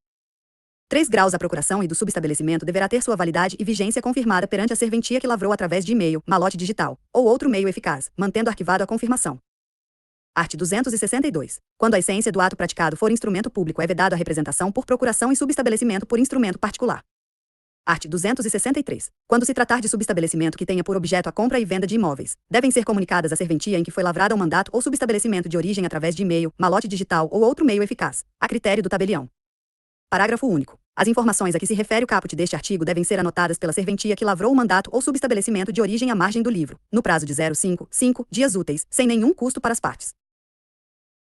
3 graus a procuração e do subestabelecimento deverá ter sua validade e vigência confirmada perante a serventia que lavrou através de e-mail, malote digital, ou outro meio eficaz, mantendo arquivado a confirmação. Art. 262. Quando a essência do ato praticado for instrumento público, é vedado a representação por procuração e subestabelecimento por instrumento particular. Art. 263. Quando se tratar de subestabelecimento que tenha por objeto a compra e venda de imóveis, devem ser comunicadas à serventia em que foi lavrada o mandato ou subestabelecimento de origem através de e-mail, malote digital ou outro meio eficaz, a critério do tabelião. Parágrafo único. As informações a que se refere o caput deste artigo devem ser anotadas pela serventia que lavrou o mandato ou subestabelecimento de origem à margem do livro, no prazo de 0,5 dias úteis, sem nenhum custo para as partes.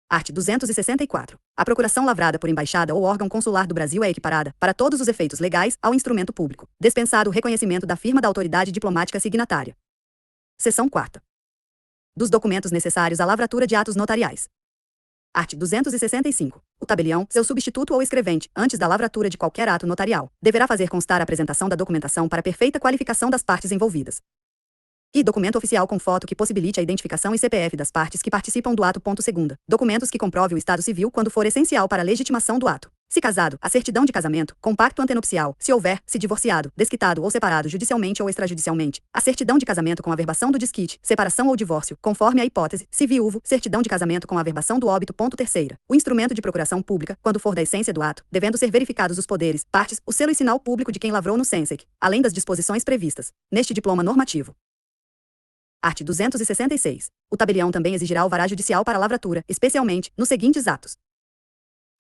Art. 264. A procuração lavrada por embaixada ou órgão consular do Brasil é equiparada, para todos os efeitos legais, ao instrumento público, dispensado o reconhecimento da firma da autoridade diplomática signatária. Seção 4ª. Dos documentos necessários à lavratura de atos notariais. Art. 265. O tabelião, seu substituto ou escrevente, antes da lavratura de qualquer ato notarial, deverá fazer constar a apresentação da documentação para perfeita qualificação das partes envolvidas. E documento oficial com foto que possibilite a identificação e CPF das partes que participam do ato. 2ª. Documentos que comprove o estado civil quando for essencial para a legitimação do ato. Se casado, a certidão de casamento, compacto antenupcial, se houver, se divorciado, desquitado ou separado judicialmente ou extrajudicialmente, a certidão de casamento com averbação do desquite, separação ou divórcio, conforme a hipótese, se viúvo, certidão de casamento com averbação do óbito. 3ª. O instrumento de procuração pública, quando for da essência do ato, devendo ser verificados os poderes, partes, o selo e sinal público de quem lavrou no SENSEC, além das disposições previstas neste diploma normativo. Art. 266. O tabelião também exigirá alvará judicial para a lavratura, especialmente, nos seguintes atos: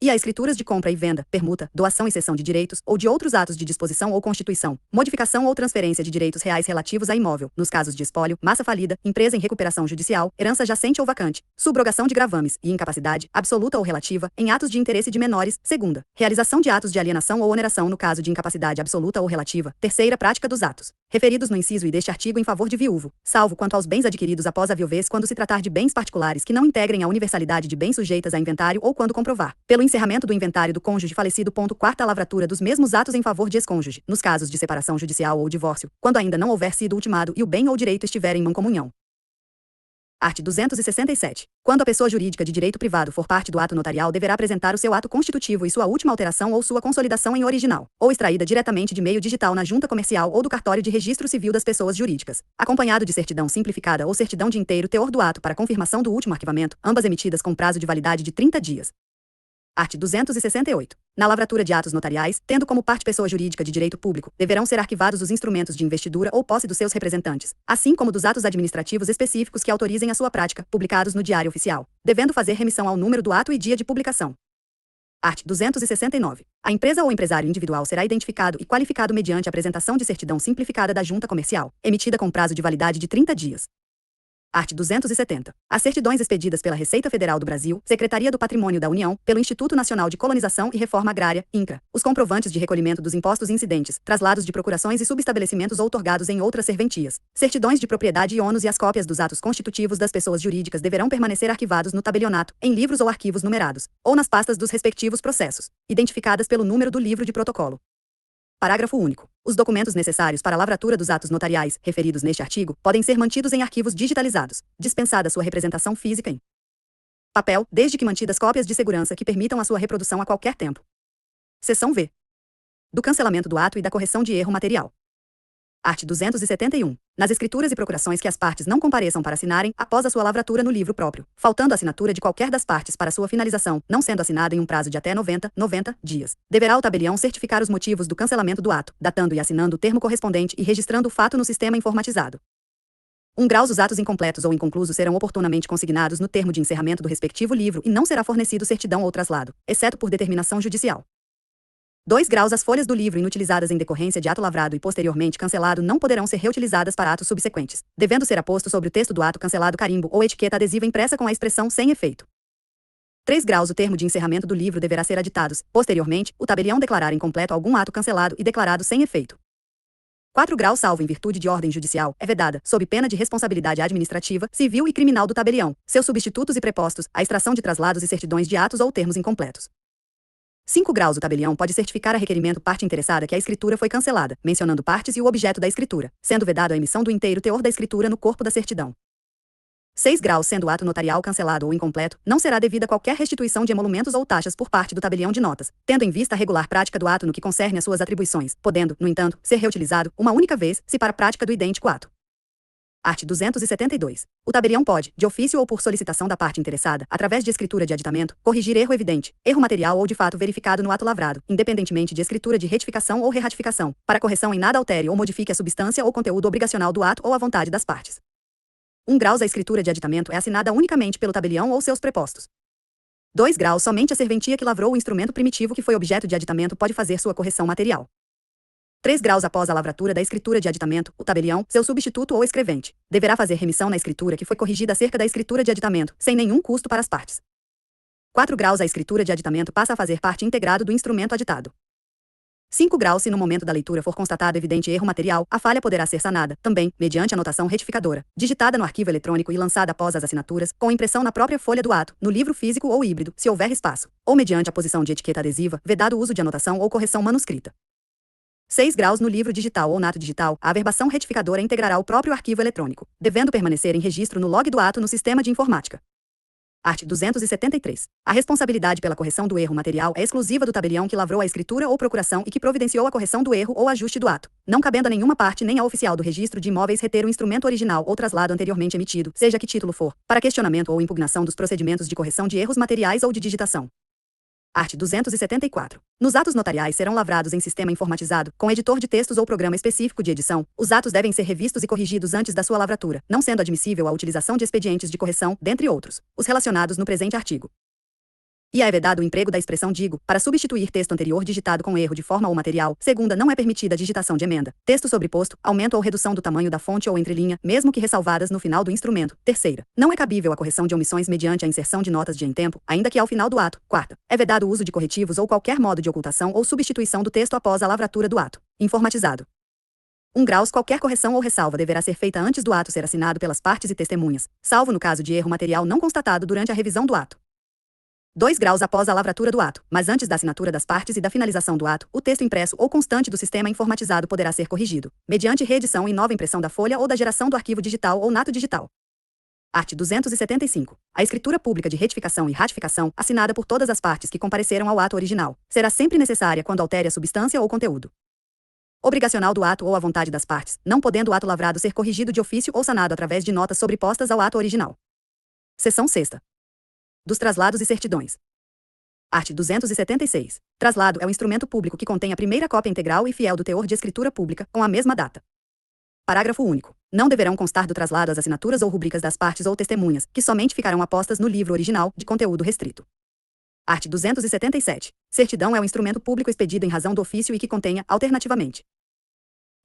e a escrituras de compra e venda, permuta, doação e cessão de direitos, ou de outros atos de disposição ou constituição, modificação ou transferência de direitos reais relativos a imóvel, nos casos de espólio, massa falida, empresa em recuperação judicial, herança jacente ou vacante, subrogação de gravames e incapacidade, absoluta ou relativa, em atos de interesse de menores. 2ª. Realização de atos de alienação ou oneração no caso de incapacidade absoluta ou relativa. 3ª. Prática dos atos referidos no inciso I deste artigo em favor de viúvo, salvo quanto aos bens adquiridos após a viuvez quando se tratar de bens particulares que não integrem a universalidade de bens sujeitas a inventário ou quando comprovar, pelo encerramento do inventário do cônjuge falecido. 4ª. Lavratura dos mesmos atos em favor de ex-cônjuge, nos casos de separação judicial ou divórcio, quando ainda não houver sido ultimado e o bem ou direito estiver em mancomunhão. Art. 267. Quando a pessoa jurídica de direito privado for parte do ato notarial, deverá apresentar o seu ato constitutivo e sua última alteração ou sua consolidação em original, ou extraída diretamente de meio digital na junta comercial ou do cartório de registro civil das pessoas jurídicas, acompanhado de certidão simplificada ou certidão de inteiro teor do ato para confirmação do último arquivamento, ambas emitidas com prazo de validade de 30 dias. Art. 268. Na lavratura de atos notariais, tendo como parte pessoa jurídica de direito público, deverão ser arquivados os instrumentos de investidura ou posse dos seus representantes, assim como dos atos administrativos específicos que autorizem a sua prática, publicados no Diário Oficial, devendo fazer remissão ao número do ato e dia de publicação. Art. 269. A empresa ou empresário individual será identificado e qualificado mediante a apresentação de certidão simplificada da junta comercial, emitida com prazo de validade de 30 dias. Art. 270. As certidões expedidas pela Receita Federal do Brasil, Secretaria do Patrimônio da União, pelo Instituto Nacional de Colonização e Reforma Agrária, INCRA. Os comprovantes de recolhimento dos impostos incidentes, traslados de procurações e subestabelecimentos outorgados em outras serventias. Certidões de propriedade e ônus e as cópias dos atos constitutivos das pessoas jurídicas deverão permanecer arquivados no tabelionato, em livros ou arquivos numerados, ou nas pastas dos respectivos processos, identificadas pelo número do livro de protocolo. Parágrafo único. Os documentos necessários para a lavratura dos atos notariais, referidos neste artigo, podem ser mantidos em arquivos digitalizados, dispensada sua representação física em papel, desde que mantidas cópias de segurança que permitam a sua reprodução a qualquer tempo. Seção V. Do cancelamento do ato e da correção de erro material. Art. 271. Nas escrituras e procurações que as partes não compareçam para assinarem, após a sua lavratura no livro próprio, faltando a assinatura de qualquer das partes para sua finalização, não sendo assinado em um prazo de até 90 dias, deverá o tabelião certificar os motivos do cancelamento do ato, datando e assinando o termo correspondente e registrando o fato no sistema informatizado. 1 grau. Os atos incompletos ou inconclusos serão oportunamente consignados no termo de encerramento do respectivo livro e não será fornecido certidão ou traslado, exceto por determinação judicial. 2 graus. As folhas do livro inutilizadas em decorrência de ato lavrado e posteriormente cancelado não poderão ser reutilizadas para atos subsequentes, devendo ser aposto sobre o texto do ato cancelado carimbo ou etiqueta adesiva impressa com a expressão sem efeito. 3 graus. O termo de encerramento do livro deverá ser aditados, posteriormente, o tabelião declarar incompleto algum ato cancelado e declarado sem efeito. 4 graus. Salvo em virtude de ordem judicial, é vedada, sob pena de responsabilidade administrativa, civil e criminal do tabelião, seus substitutos e prepostos, a extração de traslados e certidões de atos ou termos incompletos. 5 graus. O tabelião pode certificar a requerimento parte interessada que a escritura foi cancelada, mencionando partes e o objeto da escritura, sendo vedado a emissão do inteiro teor da escritura no corpo da certidão. 6 graus. Sendo o ato notarial cancelado ou incompleto, não será devida qualquer restituição de emolumentos ou taxas por parte do tabelião de notas, tendo em vista a regular prática do ato no que concerne às suas atribuições, podendo, no entanto, ser reutilizado uma única vez, se para a prática do idêntico ato. Art. 272. O tabelião pode, de ofício ou por solicitação da parte interessada, através de escritura de aditamento, corrigir erro evidente, erro material ou de fato verificado no ato lavrado, independentemente de escritura de retificação ou reratificação, para correção em nada altere ou modifique a substância ou conteúdo obrigacional do ato ou a vontade das partes. 1 graus. A escritura de aditamento é assinada unicamente pelo tabelião ou seus prepostos. 2 graus. Somente a serventia que lavrou o instrumento primitivo que foi objeto de aditamento pode fazer sua correção material. 3 graus. Após a lavratura da escritura de aditamento, o tabelião, seu substituto ou escrevente, deverá fazer remissão na escritura que foi corrigida acerca da escritura de aditamento, sem nenhum custo para as partes. 4 graus. A escritura de aditamento passa a fazer parte integrada do instrumento aditado. 5 graus. Se no momento da leitura for constatado evidente erro material, a falha poderá ser sanada, também, mediante anotação retificadora, digitada no arquivo eletrônico e lançada após as assinaturas, com impressão na própria folha do ato, no livro físico ou híbrido, se houver espaço, ou mediante a posição de etiqueta adesiva, vedado o uso de anotação ou correção manuscrita. 6 graus. No livro digital ou nato digital, a averbação retificadora integrará o próprio arquivo eletrônico, devendo permanecer em registro no log do ato no sistema de informática. Art. 273. A responsabilidade pela correção do erro material é exclusiva do tabelião que lavrou a escritura ou procuração e que providenciou a correção do erro ou ajuste do ato, não cabendo a nenhuma parte nem a oficial do registro de imóveis reter o instrumento original ou traslado anteriormente emitido, seja que título for, para questionamento ou impugnação dos procedimentos de correção de erros materiais ou de digitação. Art. 274. Nos atos notariais serão lavrados em sistema informatizado, com editor de textos ou programa específico de edição. Os atos devem ser revistos e corrigidos antes da sua lavratura, não sendo admissível a utilização de expedientes de correção, dentre outros, os relacionados no presente artigo. E é vedado o emprego da expressão digo, para substituir texto anterior digitado com erro de forma ou material. Segunda, não é permitida a digitação de emenda, texto sobreposto, aumento ou redução do tamanho da fonte ou entrelinha, mesmo que ressalvadas no final do instrumento. Terceira, não é cabível a correção de omissões mediante a inserção de notas de em tempo, ainda que ao final do ato. Quarta, é vedado o uso de corretivos ou qualquer modo de ocultação ou substituição do texto após a lavratura do ato. Informatizado. 1 graus. Qualquer correção ou ressalva deverá ser feita antes do ato ser assinado pelas partes e testemunhas, salvo no caso de erro material não constatado durante a revisão do ato. 2 graus. Após a lavratura do ato, mas antes da assinatura das partes e da finalização do ato, o texto impresso ou constante do sistema informatizado poderá ser corrigido, mediante reedição e nova impressão da folha ou da geração do arquivo digital ou nato digital. Art. 275. A escritura pública de retificação e ratificação, assinada por todas as partes que compareceram ao ato original, será sempre necessária quando altere a substância ou conteúdo obrigacional do ato ou à vontade das partes, não podendo o ato lavrado ser corrigido de ofício ou sanado através de notas sobrepostas ao ato original. Seção 6ª. Dos traslados e certidões. Art. 276. Traslado é o instrumento público que contém a primeira cópia integral e fiel do teor de escritura pública, com a mesma data. Parágrafo único. Não deverão constar do traslado as assinaturas ou rúbricas das partes ou testemunhas, que somente ficarão apostas no livro original, de conteúdo restrito. Art. 277. Certidão é o instrumento público expedido em razão do ofício e que contenha, alternativamente,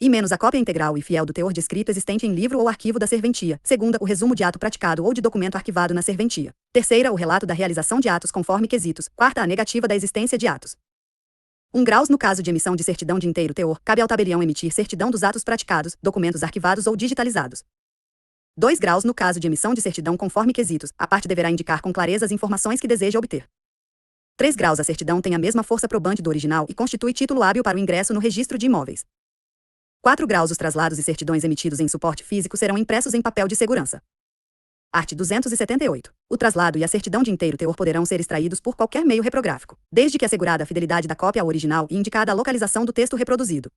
e menos a cópia integral e fiel do teor de escrito existente em livro ou arquivo da serventia. Segunda, o resumo de ato praticado ou de documento arquivado na serventia. Terceira, o relato da realização de atos conforme quesitos. Quarta, a negativa da existência de atos. 1 graus no caso de emissão de certidão de inteiro teor, cabe ao tabelião emitir certidão dos atos praticados, documentos arquivados ou digitalizados. 2 graus no caso de emissão de certidão conforme quesitos, a parte deverá indicar com clareza as informações que deseja obter. 3 graus a certidão tem a mesma força probante do original e constitui título hábil para o ingresso no registro de imóveis. 4 graus os traslados e certidões emitidos em suporte físico serão impressos em papel de segurança. Art. 278. O traslado e a certidão de inteiro teor poderão ser extraídos por qualquer meio reprográfico, desde que assegurada a fidelidade da cópia ao original e indicada a localização do texto reproduzido.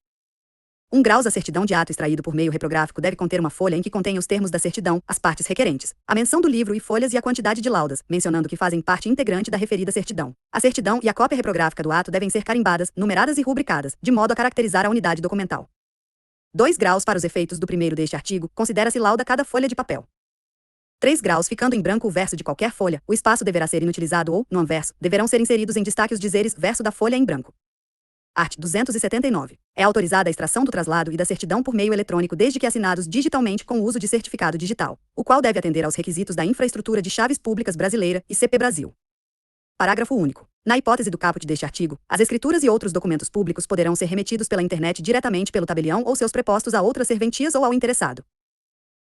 1 graus a certidão de ato extraído por meio reprográfico deve conter uma folha em que contém os termos da certidão, as partes requerentes, a menção do livro e folhas e a quantidade de laudas, mencionando que fazem parte integrante da referida certidão. A certidão e a cópia reprográfica do ato devem ser carimbadas, numeradas e rubricadas, de modo a caracterizar a unidade documental. 2 graus para os efeitos do primeiro deste artigo, considera-se lauda cada folha de papel. 3 graus ficando em branco o verso de qualquer folha, o espaço deverá ser inutilizado ou, no anverso, deverão ser inseridos em destaque os dizeres verso da folha em branco. Art. 279. É autorizada a extração do traslado e da certidão por meio eletrônico desde que assinados digitalmente com o uso de certificado digital, o qual deve atender aos requisitos da Infraestrutura de Chaves Públicas Brasileira e CP Brasil. Parágrafo único. Na hipótese do caput deste artigo, as escrituras e outros documentos públicos poderão ser remetidos pela internet diretamente pelo tabelião ou seus prepostos a outras serventias ou ao interessado.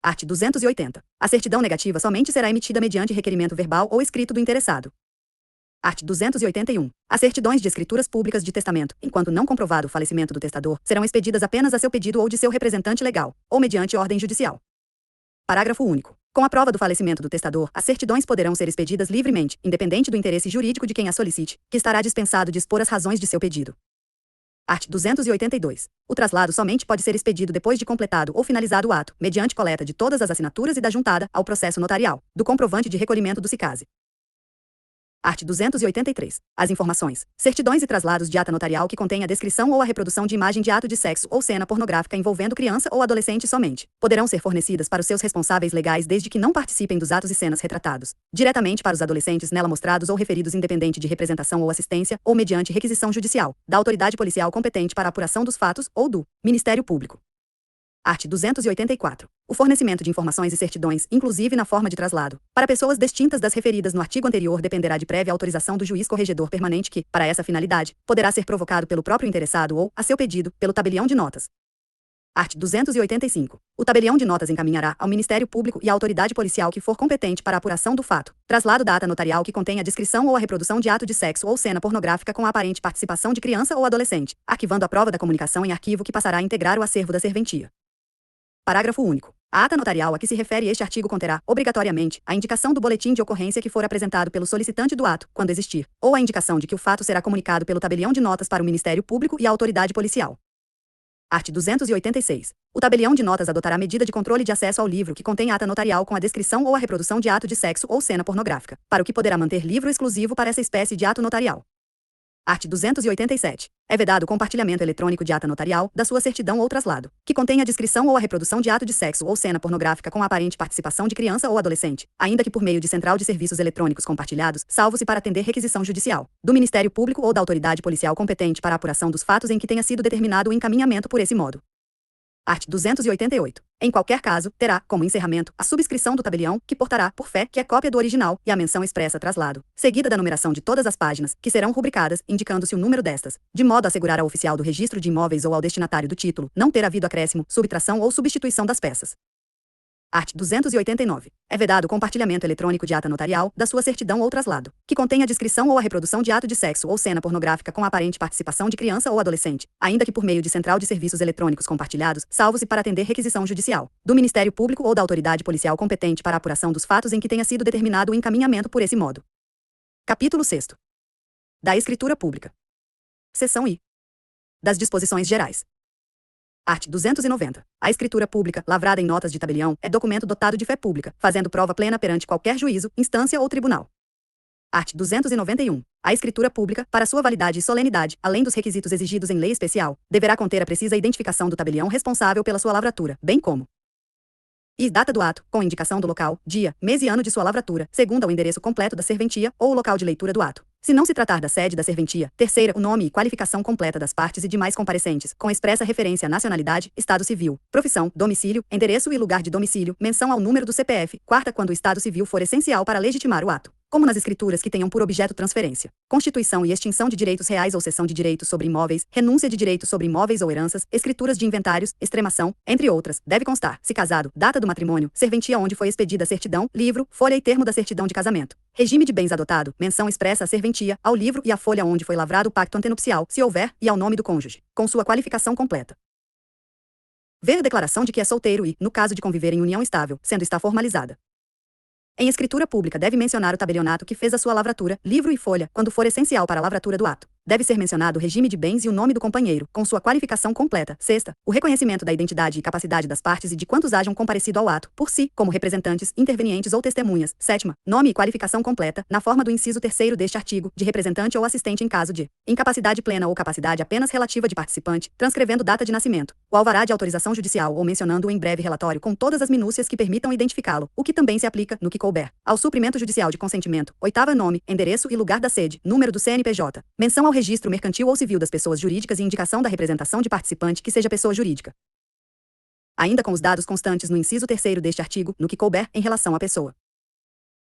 Art. 280. A certidão negativa somente será emitida mediante requerimento verbal ou escrito do interessado. Art. 281. As certidões de escrituras públicas de testamento, enquanto não comprovado o falecimento do testador, serão expedidas apenas a seu pedido ou de seu representante legal, ou mediante ordem judicial. Parágrafo único. Com a prova do falecimento do testador, as certidões poderão ser expedidas livremente, independente do interesse jurídico de quem as solicite, que estará dispensado de expor as razões de seu pedido. Art. 282. O traslado somente pode ser expedido depois de completado ou finalizado o ato, mediante coleta de todas as assinaturas e da juntada, ao processo notarial, do comprovante de recolhimento do SICASE. Art. 283. As informações, certidões e traslados de ata notarial que contém a descrição ou a reprodução de imagem de ato de sexo ou cena pornográfica envolvendo criança ou adolescente somente, poderão ser fornecidas para os seus responsáveis legais desde que não participem dos atos e cenas retratados, diretamente para os adolescentes nela mostrados ou referidos independente de representação ou assistência, ou mediante requisição judicial, da autoridade policial competente para a apuração dos fatos, ou do Ministério Público. Art. 284. O fornecimento de informações e certidões, inclusive na forma de traslado, para pessoas distintas das referidas no artigo anterior dependerá de prévia autorização do juiz corregedor permanente que, para essa finalidade, poderá ser provocado pelo próprio interessado ou, a seu pedido, pelo tabelião de notas. Art. 285. O tabelião de notas encaminhará ao Ministério Público e à autoridade policial que for competente para a apuração do fato, traslado da ata notarial que contém a descrição ou a reprodução de ato de sexo ou cena pornográfica com a aparente participação de criança ou adolescente, arquivando a prova da comunicação em arquivo que passará a integrar o acervo da serventia. Parágrafo único. A ata notarial a que se refere este artigo conterá, obrigatoriamente, a indicação do boletim de ocorrência que for apresentado pelo solicitante do ato, quando existir, ou a indicação de que o fato será comunicado pelo tabelião de notas para o Ministério Público e a autoridade policial. Art. 286. O tabelião de notas adotará medida de controle de acesso ao livro que contém ata notarial com a descrição ou a reprodução de ato de sexo ou cena pornográfica, para o que poderá manter livro exclusivo para essa espécie de ato notarial. Art. 287. É vedado o compartilhamento eletrônico de ata notarial, da sua certidão ou traslado, que contém a descrição ou a reprodução de ato de sexo ou cena pornográfica com a aparente participação de criança ou adolescente, ainda que por meio de central de serviços eletrônicos compartilhados, salvo-se para atender requisição judicial, do Ministério Público ou da autoridade policial competente para a apuração dos fatos em que tenha sido determinado o encaminhamento por esse modo. Art. 288. Em qualquer caso, terá, como encerramento, a subscrição do tabelião, que portará, por fé, que é cópia do original, e a menção expressa traslado, seguida da numeração de todas as páginas, que serão rubricadas, indicando-se o número destas, de modo a assegurar ao oficial do registro de imóveis ou ao destinatário do título, não ter havido acréscimo, subtração ou substituição das peças. Art. 289. É vedado o compartilhamento eletrônico de ata notarial, da sua certidão ou traslado, que contém a descrição ou a reprodução de ato de sexo ou cena pornográfica com a aparente participação de criança ou adolescente, ainda que por meio de central de serviços eletrônicos compartilhados, salvo-se para atender requisição judicial, do Ministério Público ou da autoridade policial competente para a apuração dos fatos em que tenha sido determinado o encaminhamento por esse modo. Capítulo 6º. Da Escritura Pública. Seção I. Das Disposições Gerais. Art. 290. A escritura pública, lavrada em notas de tabelião, é documento dotado de fé pública, fazendo prova plena perante qualquer juízo, instância ou tribunal. Art. 291. A escritura pública, para sua validade e solenidade, além dos requisitos exigidos em lei especial, deverá conter a precisa identificação do tabelião responsável pela sua lavratura, bem como e data do ato, com indicação do local, dia, mês e ano de sua lavratura, segundo o endereço completo da serventia, ou o local de leitura do ato, Se não se tratar da sede da serventia, terceira, o nome e qualificação completa das partes e demais comparecentes, com expressa referência à nacionalidade, estado civil, profissão, domicílio, endereço e lugar de domicílio, menção ao número do CPF, quarta, quando o estado civil for essencial para legitimar o ato, como nas escrituras que tenham por objeto transferência, constituição e extinção de direitos reais ou cessão de direitos sobre imóveis, renúncia de direitos sobre imóveis ou heranças, escrituras de inventários, extremação, entre outras, deve constar, se casado, data do matrimônio, serventia onde foi expedida a certidão, livro, folha e termo da certidão de casamento, regime de bens adotado, menção expressa à serventia, ao livro e à folha onde foi lavrado o pacto antenupcial, se houver, e ao nome do cônjuge, com sua qualificação completa. Ver a declaração de que é solteiro e, no caso de conviver em união estável, sendo está formalizada. Em escritura pública deve mencionar o tabelionato que fez a sua lavratura, livro e folha, quando for essencial para a lavratura do ato. Deve ser mencionado o regime de bens e o nome do companheiro, com sua qualificação completa. Sexta, o reconhecimento da identidade e capacidade das partes e de quantos hajam comparecido ao ato, por si, como representantes, intervenientes ou testemunhas. Sétima, nome e qualificação completa, na forma do inciso terceiro deste artigo, de representante ou assistente em caso de incapacidade plena ou capacidade apenas relativa de participante, transcrevendo data de nascimento, o alvará de autorização judicial ou mencionando-o em breve relatório com todas as minúcias que permitam identificá-lo, o que também se aplica, no que couber, ao suprimento judicial de consentimento. Oitava, nome, endereço e lugar da sede, número do CNPJ, menção ao registro mercantil ou civil das pessoas jurídicas e indicação da representação de participante que seja pessoa jurídica. Ainda com os dados constantes no inciso terceiro deste artigo, no que couber, em relação à pessoa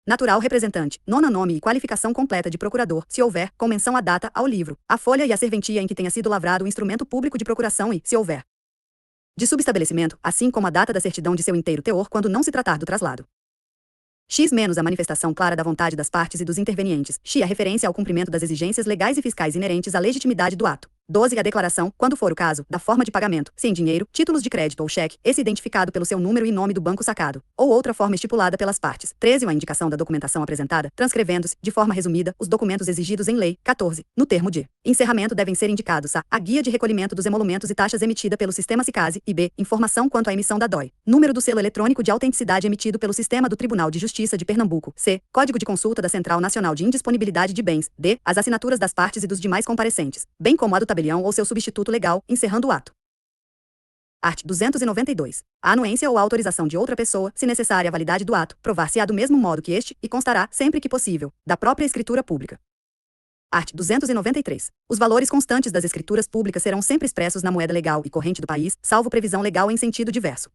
natural representante. Nona, nome e qualificação completa de procurador, se houver, com menção à data, ao livro, à folha e à serventia em que tenha sido lavrado o instrumento público de procuração e, se houver, de subestabelecimento, assim como a data da certidão de seu inteiro teor quando não se tratar do traslado. X- a manifestação clara da vontade das partes e dos intervenientes. X- a referência ao cumprimento das exigências legais e fiscais inerentes à legitimidade do ato. 12. A declaração, quando for o caso, da forma de pagamento, se em dinheiro, títulos de crédito ou cheque, esse identificado pelo seu número e nome do banco sacado, ou outra forma estipulada pelas partes. 13. A indicação da documentação apresentada, transcrevendo-se, de forma resumida, os documentos exigidos em lei. 14. No termo de encerramento devem ser indicados a guia de recolhimento dos emolumentos e taxas emitida pelo sistema SICASE e b. Informação quanto à emissão da DOI. Número do selo eletrônico de autenticidade emitido pelo sistema do Tribunal de Justiça de Pernambuco. C. Código de consulta da Central Nacional de Indisponibilidade de Bens. D. As assinaturas das partes e dos demais comparecentes, bem como a do tabelião ou seu substituto legal, encerrando o ato. Art. 292. A anuência ou a autorização de outra pessoa, se necessária a validade do ato, provar-se-á do mesmo modo que este, e constará, sempre que possível, da própria escritura pública. Art. 293. Os valores constantes das escrituras públicas serão sempre expressos na moeda legal e corrente do país, salvo previsão legal em sentido diverso.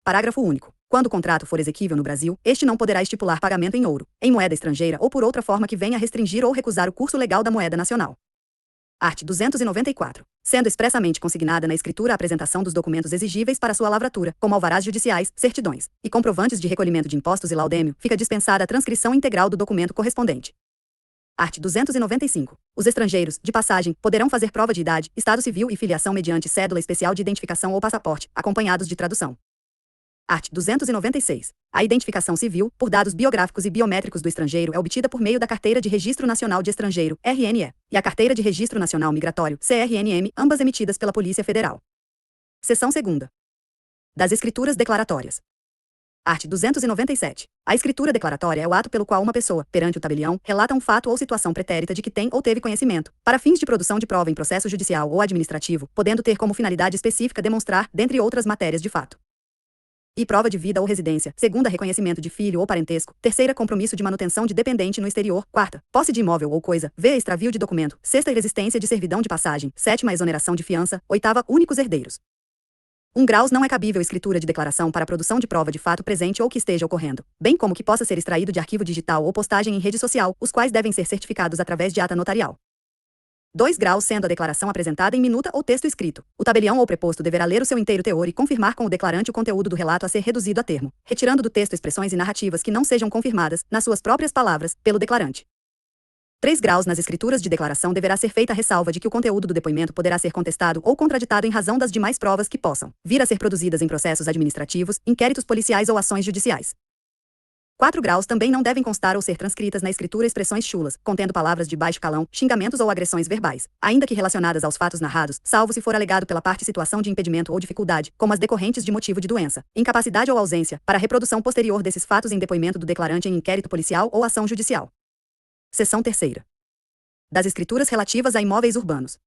Parágrafo único. Quando o contrato for exequível no Brasil, este não poderá estipular pagamento em ouro, em moeda estrangeira ou por outra forma que venha a restringir ou recusar o curso legal da moeda nacional. Art. 294. Sendo expressamente consignada na escritura a apresentação dos documentos exigíveis para sua lavratura, como alvarás judiciais, certidões e comprovantes de recolhimento de impostos e laudêmio, fica dispensada a transcrição integral do documento correspondente. Art. 295. Os estrangeiros, de passagem, poderão fazer prova de idade, estado civil e filiação mediante cédula especial de identificação ou passaporte, acompanhados de tradução. Art. 296. A identificação civil, por dados biográficos e biométricos do estrangeiro é obtida por meio da Carteira de Registro Nacional de Estrangeiro, RNE, e a Carteira de Registro Nacional Migratório, CRNM, ambas emitidas pela Polícia Federal. Seção 2ª. Das escrituras declaratórias. Art. 297. A escritura declaratória é o ato pelo qual uma pessoa, perante o tabelião, relata um fato ou situação pretérita de que tem ou teve conhecimento, para fins de produção de prova em processo judicial ou administrativo, podendo ter como finalidade específica demonstrar, dentre outras matérias de fato, e prova de vida ou residência. Segunda, reconhecimento de filho ou parentesco. Terceira, compromisso de manutenção de dependente no exterior. Quarta, posse de imóvel ou coisa. V, extravio de documento. Sexta, existência de servidão de passagem. Sétima, exoneração de fiança. Oitava, únicos herdeiros. 1 graus não é cabível escritura de declaração para a produção de prova de fato presente ou que esteja ocorrendo, bem como que possa ser extraído de arquivo digital ou postagem em rede social, os quais devem ser certificados através de ata notarial. 2 graus sendo a declaração apresentada em minuta ou texto escrito. O tabelião ou preposto deverá ler o seu inteiro teor e confirmar com o declarante o conteúdo do relato a ser reduzido a termo, retirando do texto expressões e narrativas que não sejam confirmadas, nas suas próprias palavras, pelo declarante. 3 graus nas escrituras de declaração deverá ser feita a ressalva de que o conteúdo do depoimento poderá ser contestado ou contraditado em razão das demais provas que possam vir a ser produzidas em processos administrativos, inquéritos policiais ou ações judiciais. 4 graus também não devem constar ou ser transcritas na escritura expressões chulas, contendo palavras de baixo calão, xingamentos ou agressões verbais, ainda que relacionadas aos fatos narrados, salvo se for alegado pela parte situação de impedimento ou dificuldade, como as decorrentes de motivo de doença, incapacidade ou ausência, para a reprodução posterior desses fatos em depoimento do declarante em inquérito policial ou ação judicial. Seção 3ª. Das escrituras relativas a imóveis urbanos.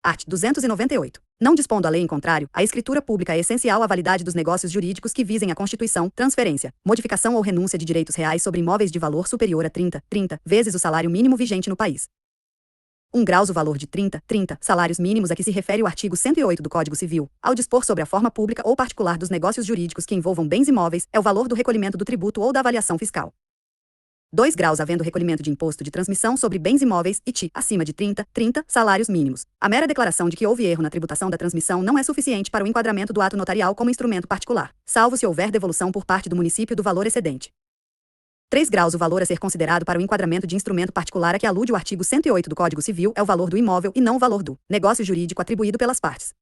Art. 298. Não dispondo a lei em contrário, a escritura pública é essencial à validade dos negócios jurídicos que visem a constituição, transferência, modificação ou renúncia de direitos reais sobre imóveis de valor superior a 30 vezes o salário mínimo vigente no país. 1 graus o valor de 30 salários mínimos a que se refere o artigo 108 do Código Civil, ao dispor sobre a forma pública ou particular dos negócios jurídicos que envolvam bens imóveis, é o valor do recolhimento do tributo ou da avaliação fiscal. 2 graus havendo recolhimento de imposto de transmissão sobre bens imóveis e acima de 30 salários mínimos. A mera declaração de que houve erro na tributação da transmissão não é suficiente para o enquadramento do ato notarial como instrumento particular, salvo se houver devolução por parte do município do valor excedente. 3 graus o valor a ser considerado para o enquadramento de instrumento particular a que alude o artigo 108 do Código Civil é o valor do imóvel e não o valor do negócio jurídico atribuído pelas partes.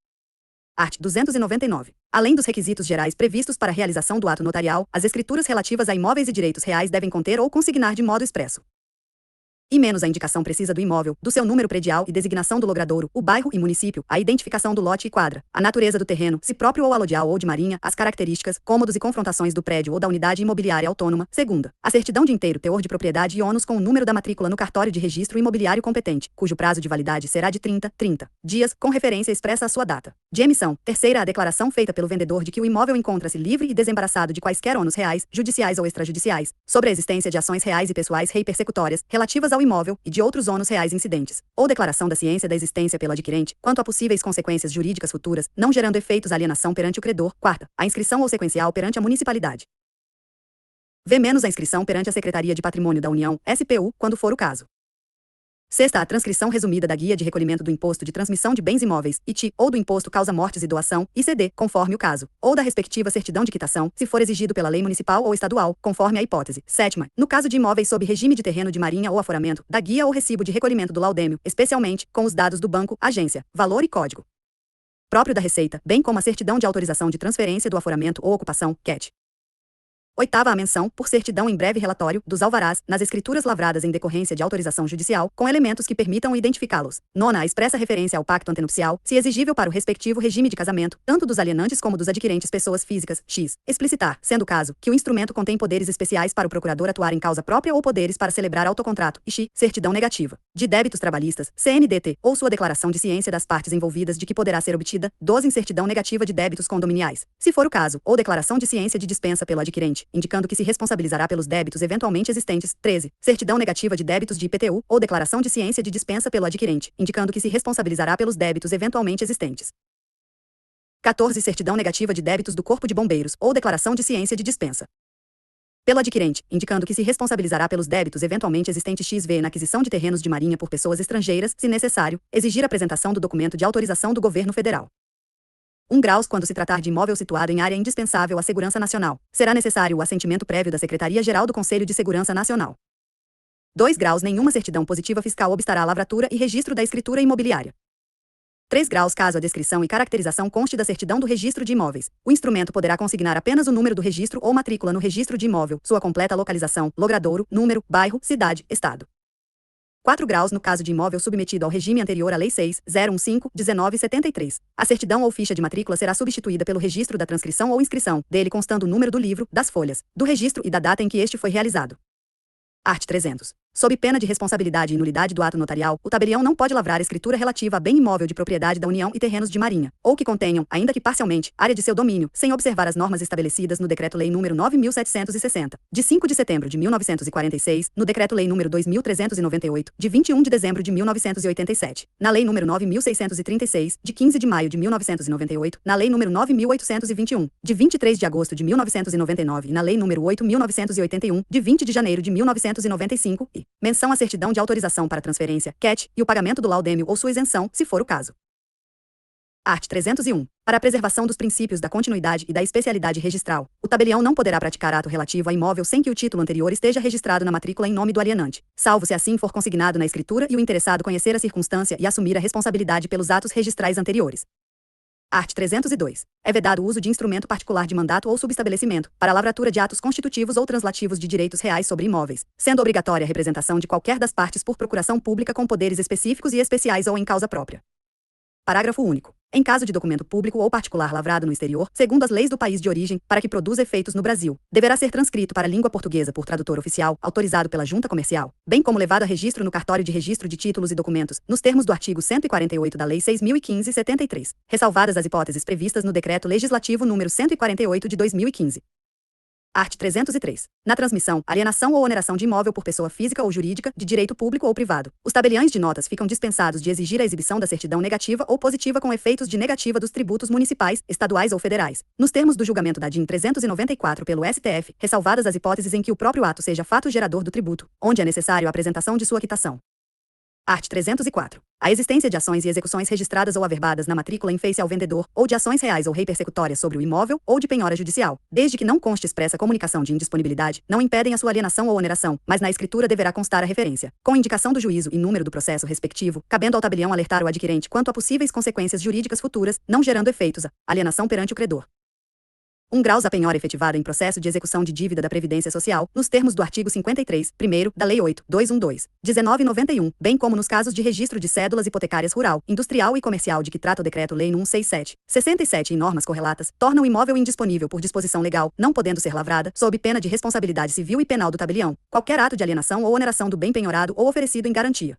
Art. 299. Além dos requisitos gerais previstos para a realização do ato notarial, as escrituras relativas a imóveis e direitos reais devem conter ou consignar de modo expresso e menos a indicação precisa do imóvel, do seu número predial e designação do logradouro, o bairro e município, a identificação do lote e quadra, a natureza do terreno, se próprio ou aludial ou de marinha, as características, cômodos e confrontações do prédio ou da unidade imobiliária autônoma. Segunda, a certidão de inteiro teor de propriedade e ônus com o número da matrícula no cartório de registro imobiliário competente, cujo prazo de validade será de 30 dias, com referência expressa à sua data de emissão. Terceira, a declaração feita pelo vendedor de que o imóvel encontra-se livre e desembaraçado de quaisquer ônus reais, judiciais ou extrajudiciais, sobre a existência de ações reais e pessoais rei persecutórias, relativas ao imóvel, e de outros ônus reais incidentes, ou declaração da ciência da existência pelo adquirente, quanto a possíveis consequências jurídicas futuras, não gerando efeitos alienação perante o credor. Quarta, a inscrição ou sequencial perante a municipalidade. V- a inscrição perante a Secretaria de Patrimônio da União, SPU, quando for o caso. Sexta, a transcrição resumida da Guia de Recolhimento do Imposto de Transmissão de Bens Imóveis, ITI, ou do Imposto Causa-Mortes e Doação, ICD, conforme o caso, ou da respectiva certidão de quitação, se for exigido pela lei municipal ou estadual, conforme a hipótese. Sétima, no caso de imóveis sob regime de terreno de marinha ou aforamento, da guia ou recibo de recolhimento do laudêmio, especialmente, com os dados do banco, agência, valor e código próprio da Receita, bem como a certidão de autorização de transferência do aforamento ou ocupação, CAT. Oitava, a menção, por certidão em breve relatório, dos alvarás, nas escrituras lavradas em decorrência de autorização judicial, com elementos que permitam identificá-los. Nona, a expressa referência ao pacto antenupcial, se exigível para o respectivo regime de casamento, tanto dos alienantes como dos adquirentes pessoas físicas, x. Explicitar, sendo o caso, que o instrumento contém poderes especiais para o procurador atuar em causa própria ou poderes para celebrar autocontrato, e x. Certidão negativa de débitos trabalhistas, CNDT, ou sua declaração de ciência das partes envolvidas de que poderá ser obtida. 12, certidão negativa de débitos condominiais, se for o caso, ou declaração de ciência de dispensa pelo adquirente, indicando que se responsabilizará pelos débitos eventualmente existentes. 13. Certidão negativa de débitos de IPTU, ou declaração de ciência de dispensa pelo adquirente, indicando que se responsabilizará pelos débitos eventualmente existentes. 14. Certidão negativa de débitos do Corpo de Bombeiros, ou declaração de ciência de dispensa pelo adquirente, indicando que se responsabilizará pelos débitos eventualmente existentes. XV. Na aquisição de terrenos de marinha por pessoas estrangeiras, se necessário, exigir a apresentação do documento de autorização do Governo Federal. 1 graus quando se tratar de imóvel situado em área indispensável à segurança nacional. Será necessário o assentimento prévio da Secretaria-Geral do Conselho de Segurança Nacional. 2 graus nenhuma certidão positiva fiscal obstará a lavratura e registro da escritura imobiliária. 3 graus caso a descrição e caracterização conste da certidão do registro de imóveis. O instrumento poderá consignar apenas o número do registro ou matrícula no registro de imóvel, sua completa localização, logradouro, número, bairro, cidade, estado. 4 graus no caso de imóvel submetido ao regime anterior à Lei 6.015/1973. A certidão ou ficha de matrícula será substituída pelo registro da transcrição ou inscrição, dele constando o número do livro, das folhas, do registro e da data em que este foi realizado. Art. 300. Sob pena de responsabilidade e nulidade do ato notarial, o tabelião não pode lavrar escritura relativa a bem imóvel de propriedade da União e terrenos de marinha, ou que contenham, ainda que parcialmente, área de seu domínio, sem observar as normas estabelecidas no Decreto-Lei nº 9.760, de 5 de setembro de 1946, no Decreto-Lei nº 2.398, de 21 de dezembro de 1987, na Lei nº 9.636, de 15 de maio de 1998, na Lei nº 9.821, de 23 de agosto de 1999 e na Lei nº 8.981, de 20 de janeiro de 1995, e menção à certidão de autorização para transferência, CAT, e o pagamento do laudêmio ou sua isenção, se for o caso. Art. 301. Para a preservação dos princípios da continuidade e da especialidade registral, o tabelião não poderá praticar ato relativo a imóvel sem que o título anterior esteja registrado na matrícula em nome do alienante, salvo se assim for consignado na escritura e o interessado conhecer a circunstância e assumir a responsabilidade pelos atos registrais anteriores. Art. 302. É vedado o uso de instrumento particular de mandato ou subestabelecimento, para a lavratura de atos constitutivos ou translativos de direitos reais sobre imóveis, sendo obrigatória a representação de qualquer das partes por procuração pública com poderes específicos e especiais ou em causa própria. Parágrafo único. em caso de documento público ou particular lavrado no exterior, segundo as leis do país de origem, para que produza efeitos no Brasil, deverá ser transcrito para a língua portuguesa por tradutor oficial, autorizado pela Junta Comercial, bem como levado a registro no cartório de registro de títulos e documentos, nos termos do artigo 148 da Lei 6.015/73, ressalvadas as hipóteses previstas no Decreto Legislativo número 148 de 2015. Art. 303. Na transmissão, alienação ou oneração de imóvel por pessoa física ou jurídica, de direito público ou privado, os tabeliães de notas ficam dispensados de exigir a exibição da certidão negativa ou positiva com efeitos de negativa dos tributos municipais, estaduais ou federais, nos termos do julgamento da DIN 394 pelo STF, ressalvadas as hipóteses em que o próprio ato seja fato gerador do tributo, onde é necessário a apresentação de sua quitação. Art. 304. A existência de ações e execuções registradas ou averbadas na matrícula em face ao vendedor, ou de ações reais ou rei persecutórias sobre o imóvel, ou de penhora judicial, desde que não conste expressa comunicação de indisponibilidade, não impedem a sua alienação ou oneração, mas na escritura deverá constar a referência, com indicação do juízo e número do processo respectivo, cabendo ao tabelião alertar o adquirente quanto a possíveis consequências jurídicas futuras, não gerando efeitos a alienação perante o credor. 1 graus a penhora efetivada em processo de execução de dívida da Previdência Social, nos termos do artigo 53, primeiro, da Lei 8.212, 1991, bem como nos casos de registro de cédulas hipotecárias rural, industrial e comercial de que trata o Decreto-Lei nº 167, 67 e normas correlatas, torna o imóvel indisponível por disposição legal, não podendo ser lavrada, sob pena de responsabilidade civil e penal do tabelião, qualquer ato de alienação ou oneração do bem penhorado ou oferecido em garantia.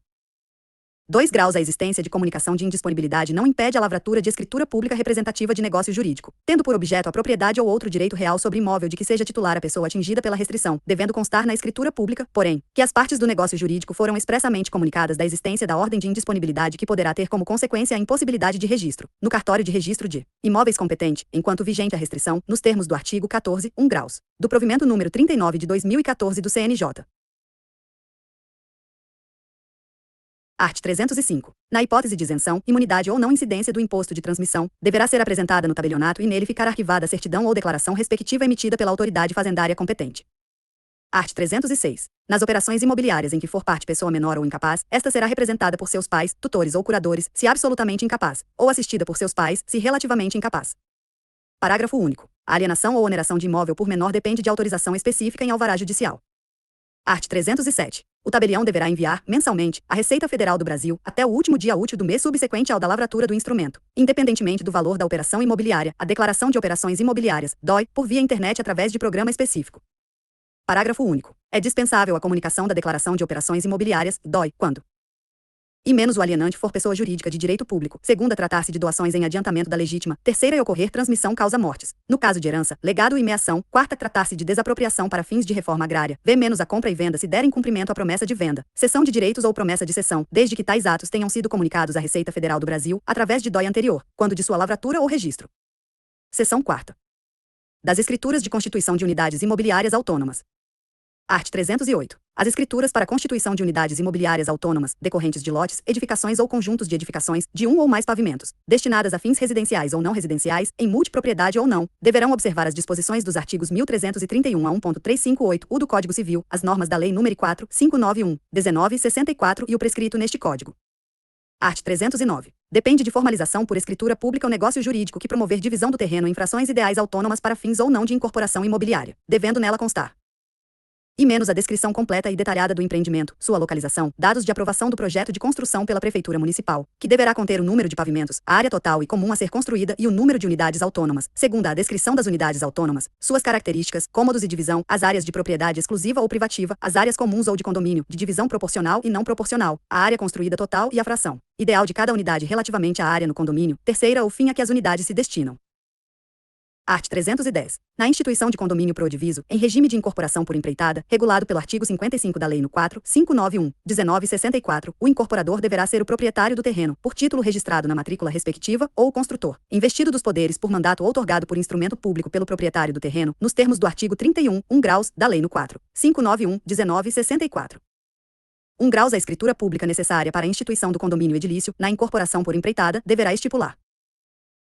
2 graus a existência de comunicação de indisponibilidade não impede a lavratura de escritura pública representativa de negócio jurídico, tendo por objeto a propriedade ou outro direito real sobre imóvel de que seja titular a pessoa atingida pela restrição, devendo constar na escritura pública, porém, que as partes do negócio jurídico foram expressamente comunicadas da existência da ordem de indisponibilidade que poderá ter como consequência a impossibilidade de registro, no cartório de registro de imóveis competente, enquanto vigente a restrição, nos termos do artigo 14, 1 graus, do provimento número 39 de 2014 do CNJ. Art. 305. Na hipótese de isenção, imunidade ou não incidência do imposto de transmissão, deverá ser apresentada no tabelionato e nele ficar arquivada a certidão ou declaração respectiva emitida pela autoridade fazendária competente. Art. 306. Nas operações imobiliárias em que for parte pessoa menor ou incapaz, esta será representada por seus pais, tutores ou curadores, se absolutamente incapaz, ou assistida por seus pais, se relativamente incapaz. Parágrafo único. A alienação ou oneração de imóvel por menor depende de autorização específica em alvará judicial. Art. 307. O tabelião deverá enviar, mensalmente, à Receita Federal do Brasil, até o último dia útil do mês subsequente ao da lavratura do instrumento, independentemente do valor da operação imobiliária, a Declaração de Operações Imobiliárias, DOI, por via internet através de programa específico. Parágrafo único. É dispensável a comunicação da Declaração de Operações Imobiliárias, DOI, quando e menos o alienante for pessoa jurídica de direito público, segunda tratar-se de doações em adiantamento da legítima, terceira e ocorrer transmissão causa mortes. No caso de herança, legado e meação, quarta tratar-se de desapropriação para fins de reforma agrária, v menos a compra e venda se derem cumprimento à promessa de venda, cessão de direitos ou promessa de cessão, desde que tais atos tenham sido comunicados à Receita Federal do Brasil, através de DOI anterior, quando de sua lavratura ou registro. Seção 4ª. Das escrituras de constituição de unidades imobiliárias autônomas. Art. 308. As escrituras para a constituição de unidades imobiliárias autônomas, decorrentes de lotes, edificações ou conjuntos de edificações, de um ou mais pavimentos, destinadas a fins residenciais ou não residenciais, em multipropriedade ou não, deverão observar as disposições dos artigos 1331 a 1.358 do Código Civil, as normas da Lei nº 4.591, 1964 e o prescrito neste Código. Art. 309. Depende de formalização por escritura pública o negócio jurídico que promover divisão do terreno em frações ideais autônomas para fins ou não de incorporação imobiliária, devendo nela constar e menos a descrição completa e detalhada do empreendimento, sua localização, dados de aprovação do projeto de construção pela Prefeitura Municipal, que deverá conter o número de pavimentos, a área total e comum a ser construída e o número de unidades autônomas, segundo a descrição das unidades autônomas, suas características, cômodos e divisão, as áreas de propriedade exclusiva ou privativa, as áreas comuns ou de condomínio, de divisão proporcional e não proporcional, a área construída total e a fração ideal de cada unidade relativamente à área no condomínio, terceira ou fim a que as unidades se destinam. Art. 310. Na instituição de condomínio prodiviso, em regime de incorporação por empreitada, regulado pelo artigo 55 da Lei nº 4.591, 1964, o incorporador deverá ser o proprietário do terreno, por título registrado na matrícula respectiva, ou o construtor, investido dos poderes por mandato outorgado por instrumento público pelo proprietário do terreno, nos termos do artigo 31, 1 graus, da Lei nº 4.591, 1964. 1 graus a escritura pública necessária para a instituição do condomínio edilício, na incorporação por empreitada, deverá estipular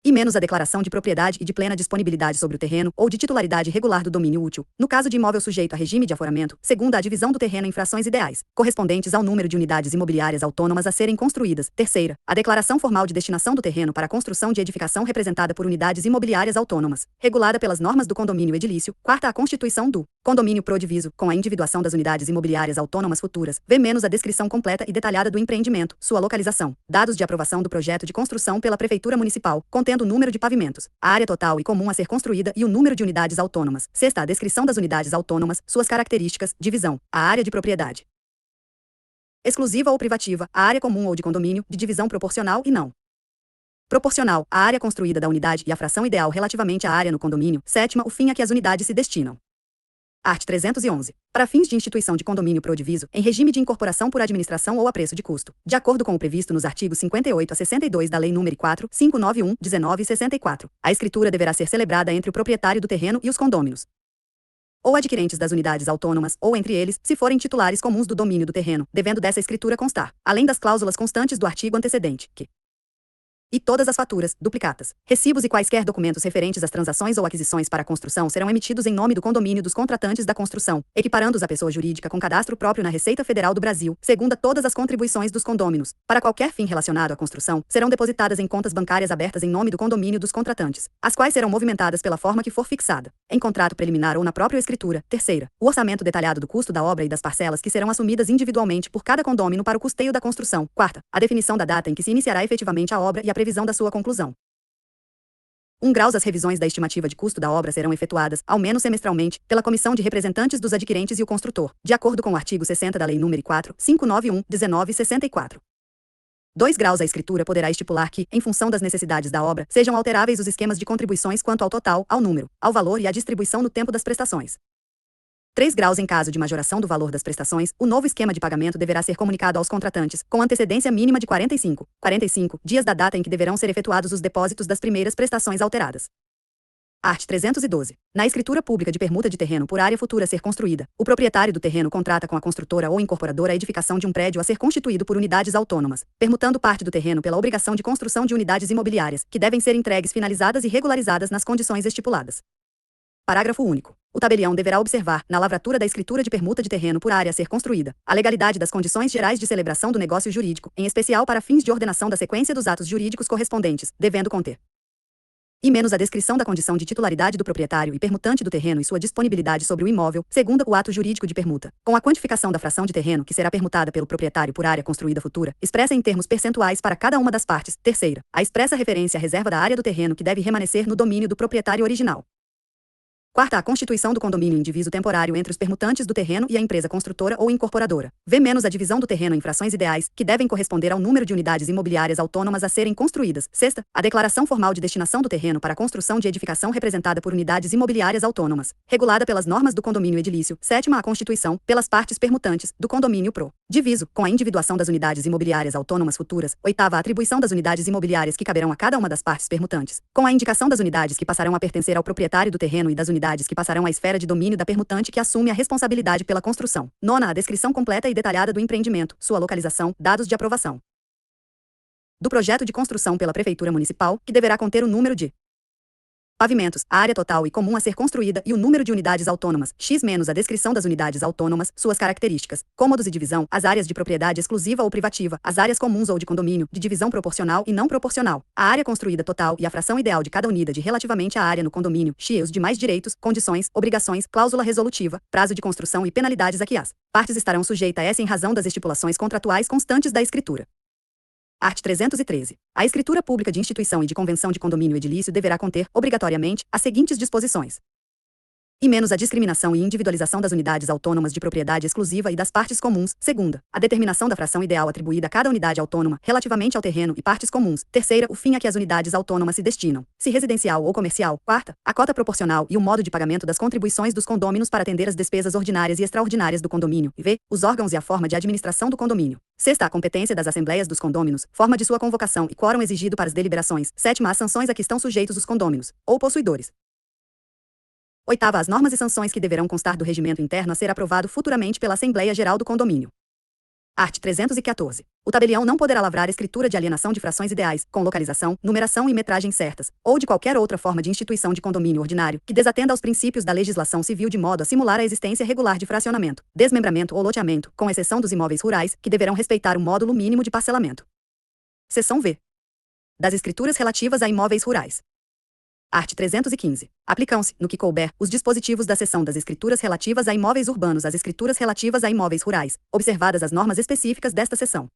e menos a declaração de propriedade e de plena disponibilidade sobre o terreno ou de titularidade regular do domínio útil, no caso de imóvel sujeito a regime de aforamento, segundo a divisão do terreno em frações ideais, correspondentes ao número de unidades imobiliárias autônomas a serem construídas. Terceira, a declaração formal de destinação do terreno para a construção de edificação representada por unidades imobiliárias autônomas, regulada pelas normas do condomínio edilício. Quarta, a constituição do condomínio prodiviso, com a individuação das unidades imobiliárias autônomas futuras, v menos a descrição completa e detalhada do empreendimento, sua localização, dados de aprovação do projeto de construção pela Prefeitura Municipal, contendo o número de pavimentos, a área total e comum a ser construída e o número de unidades autônomas. Sexta, a descrição das unidades autônomas, suas características, divisão, a área de propriedade exclusiva ou privativa, a área comum ou de condomínio, de divisão proporcional e não proporcional, a área construída da unidade e a fração ideal relativamente à área no condomínio. Sétima, o fim a que as unidades se destinam. Art. 311. Para fins de instituição de condomínio prodiviso, em regime de incorporação por administração ou a preço de custo, de acordo com o previsto nos artigos 58 a 62 da Lei nº 4.591/1964, a escritura deverá ser celebrada entre o proprietário do terreno e os condôminos, ou adquirentes das unidades autônomas, ou entre eles, se forem titulares comuns do domínio do terreno, devendo dessa escritura constar, além das cláusulas constantes do artigo antecedente, que e todas as faturas, duplicatas, recibos e quaisquer documentos referentes às transações ou aquisições para a construção serão emitidos em nome do condomínio dos contratantes da construção, equiparando-os à pessoa jurídica com cadastro próprio na Receita Federal do Brasil, segunda todas as contribuições dos condôminos, para qualquer fim relacionado à construção, serão depositadas em contas bancárias abertas em nome do condomínio dos contratantes, as quais serão movimentadas pela forma que for fixada, em contrato preliminar ou na própria escritura. Terceira, o orçamento detalhado do custo da obra e das parcelas que serão assumidas individualmente por cada condômino para o custeio da construção. Quarta, a definição da data em que se iniciará efetivamente a obra e a previsão da sua conclusão. 1 graus As revisões da estimativa de custo da obra serão efetuadas, ao menos semestralmente, pela Comissão de Representantes dos Adquirentes e o Construtor, de acordo com o artigo 60 da Lei nº 4.591/1964. 2 graus A escritura poderá estipular que, em função das necessidades da obra, sejam alteráveis os esquemas de contribuições quanto ao total, ao número, ao valor e à distribuição no tempo das prestações. 3 graus Em caso de majoração do valor das prestações, o novo esquema de pagamento deverá ser comunicado aos contratantes, com antecedência mínima de 45 dias da data em que deverão ser efetuados os depósitos das primeiras prestações alteradas. Art. 312. Na escritura pública de permuta de terreno por área futura a ser construída, o proprietário do terreno contrata com a construtora ou incorporadora a edificação de um prédio a ser constituído por unidades autônomas, permutando parte do terreno pela obrigação de construção de unidades imobiliárias, que devem ser entregues finalizadas e regularizadas nas condições estipuladas. Parágrafo único. O tabelião deverá observar, na lavratura da escritura de permuta de terreno por área a ser construída, a legalidade das condições gerais de celebração do negócio jurídico, em especial para fins de ordenação da sequência dos atos jurídicos correspondentes, devendo conter e menos a descrição da condição de titularidade do proprietário e permutante do terreno e sua disponibilidade sobre o imóvel, segundo o ato jurídico de permuta, com a quantificação da fração de terreno que será permutada pelo proprietário por área construída futura, expressa em termos percentuais para cada uma das partes. Terceira, a expressa referência à reserva da área do terreno que deve remanescer no domínio do proprietário original. Quarta, a constituição do condomínio indiviso temporário entre os permutantes do terreno e a empresa construtora ou incorporadora. V menos a divisão do terreno em frações ideais, que devem corresponder ao número de unidades imobiliárias autônomas a serem construídas. Sexta, a declaração formal de destinação do terreno para a construção de edificação representada por unidades imobiliárias autônomas, regulada pelas normas do condomínio edilício. Sétima, a constituição, pelas partes permutantes, do condomínio diviso, com a individuação das unidades imobiliárias autônomas futuras. Oitava, a atribuição das unidades imobiliárias que caberão a cada uma das partes permutantes, com a indicação das unidades que passarão a pertencer ao proprietário do terreno e das unidades que passarão à esfera de domínio da permutante que assume a responsabilidade pela construção. Nona, a descrição completa e detalhada do empreendimento, sua localização, dados de aprovação do projeto de construção pela Prefeitura Municipal, que deverá conter o número de pavimentos, a área total e comum a ser construída e o número de unidades autônomas, x menos a descrição das unidades autônomas, suas características, cômodos e divisão, as áreas de propriedade exclusiva ou privativa, as áreas comuns ou de condomínio, de divisão proporcional e não proporcional, a área construída total e a fração ideal de cada unidade relativamente à área no condomínio, x os demais direitos, condições, obrigações, cláusula resolutiva, prazo de construção e penalidades a que as partes estarão sujeitas em razão das estipulações contratuais constantes da escritura. Art. 313. A escritura pública de instituição e de convenção de condomínio edilício deverá conter, obrigatoriamente, as seguintes disposições. E menos a discriminação e individualização das unidades autônomas de propriedade exclusiva e das partes comuns. Segunda, a determinação da fração ideal atribuída a cada unidade autônoma, relativamente ao terreno e partes comuns. Terceira, o fim a que as unidades autônomas se destinam, se residencial ou comercial. Quarta, a cota proporcional e o modo de pagamento das contribuições dos condôminos para atender as despesas ordinárias e extraordinárias do condomínio. E v, os órgãos e a forma de administração do condomínio. Sexta, a competência das assembleias dos condôminos, forma de sua convocação e quórum exigido para as deliberações. Sétima, as sanções a que estão sujeitos os condôminos, ou possuidores. Oitava, as normas e sanções que deverão constar do regimento interno a ser aprovado futuramente pela Assembleia Geral do Condomínio. Art. 314. O tabelião não poderá lavrar escritura de alienação de frações ideais, com localização, numeração e metragem certas, ou de qualquer outra forma de instituição de condomínio ordinário, que desatenda aos princípios da legislação civil de modo a simular a existência regular de fracionamento, desmembramento ou loteamento, com exceção dos imóveis rurais, que deverão respeitar o módulo mínimo de parcelamento. Seção V. Das escrituras relativas a imóveis rurais. Art. 315. Aplicam-se, no que couber, os dispositivos da seção das escrituras relativas a imóveis urbanos às escrituras relativas a imóveis rurais, observadas as normas específicas desta seção.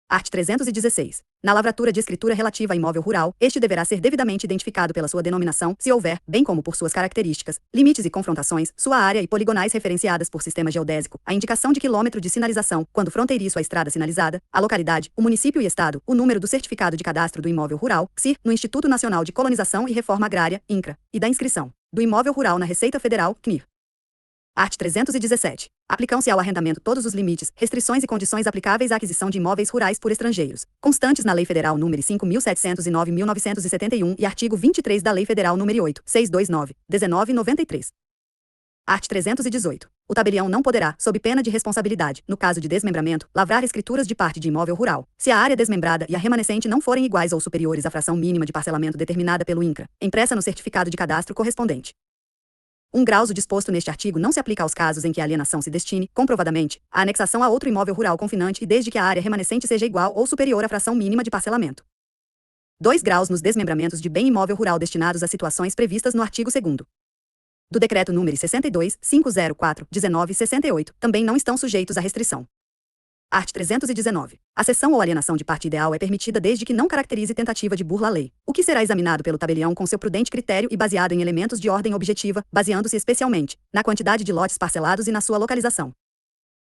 Art. 316. Na lavratura de escritura relativa a imóvel rural, este deverá ser devidamente identificado pela sua denominação, se houver, bem como por suas características, limites e confrontações, sua área e poligonais referenciadas por sistema geodésico, a indicação de quilômetro de sinalização, quando fronteiriço à estrada sinalizada, a localidade, o município e estado, o número do certificado de cadastro do imóvel rural, CIR, no Instituto Nacional de Colonização e Reforma Agrária, INCRA, e da inscrição do imóvel rural na Receita Federal, CNIR. Art. 317. Aplicam-se ao arrendamento todos os limites, restrições e condições aplicáveis à aquisição de imóveis rurais por estrangeiros, constantes na Lei Federal nº 5.709/1971 e artigo 23 da Lei Federal nº 8.629/1993. Art. 318. O tabelião não poderá, sob pena de responsabilidade, no caso de desmembramento, lavrar escrituras de parte de imóvel rural, se a área desmembrada e a remanescente não forem iguais ou superiores à fração mínima de parcelamento determinada pelo INCRA, impressa no certificado de cadastro correspondente. 1 graus. O disposto neste artigo não se aplica aos casos em que a alienação se destine, comprovadamente, à anexação a outro imóvel rural confinante e desde que a área remanescente seja igual ou superior à fração mínima de parcelamento. 2 graus. Nos desmembramentos de bem imóvel rural destinados a situações previstas no artigo 2º do Decreto nº 62.504/1968, também não estão sujeitos à restrição. Art. 319. A cessão ou alienação de parte ideal é permitida desde que não caracterize tentativa de burla à lei, o que será examinado pelo tabelião com seu prudente critério e baseado em elementos de ordem objetiva, baseando-se especialmente na quantidade de lotes parcelados e na sua localização.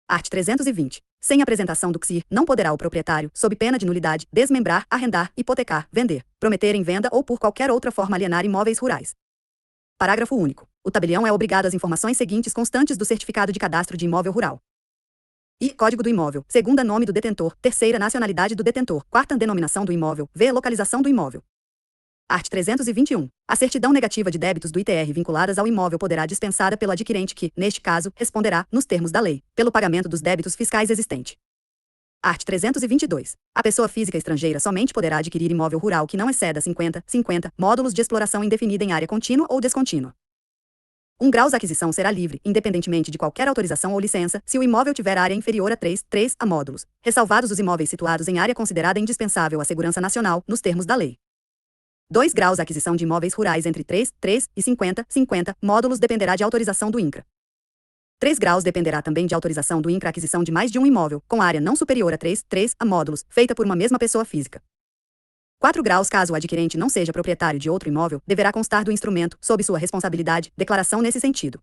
Art. 320. Sem apresentação do CSIR, não poderá o proprietário, sob pena de nulidade, desmembrar, arrendar, hipotecar, vender, prometer em venda ou por qualquer outra forma alienar imóveis rurais. Parágrafo único. O tabelião é obrigado às informações seguintes constantes do certificado de cadastro de imóvel rural: I. Código do imóvel. Segunda, nome do detentor. Terceira, nacionalidade do detentor. Quarta, denominação do imóvel. V. Localização do imóvel. Art. 321. A certidão negativa de débitos do ITR vinculadas ao imóvel poderá dispensada pelo adquirente que, neste caso, responderá, nos termos da lei, pelo pagamento dos débitos fiscais existente. Art. 322. A pessoa física estrangeira somente poderá adquirir imóvel rural que não exceda 50 módulos de exploração indefinida em área contínua ou descontínua. 1 graus. A aquisição será livre, independentemente de qualquer autorização ou licença, se o imóvel tiver área inferior a 3 módulos, ressalvados os imóveis situados em área considerada indispensável à segurança nacional, nos termos da lei. 2 graus. A aquisição de imóveis rurais entre 3 e 50 módulos dependerá de autorização do INCRA. 3 graus. Dependerá também de autorização do INCRA a aquisição de mais de um imóvel, com área não superior a 3 módulos, feita por uma mesma pessoa física. 4 graus. Caso o adquirente não seja proprietário de outro imóvel, deverá constar do instrumento, sob sua responsabilidade, declaração nesse sentido.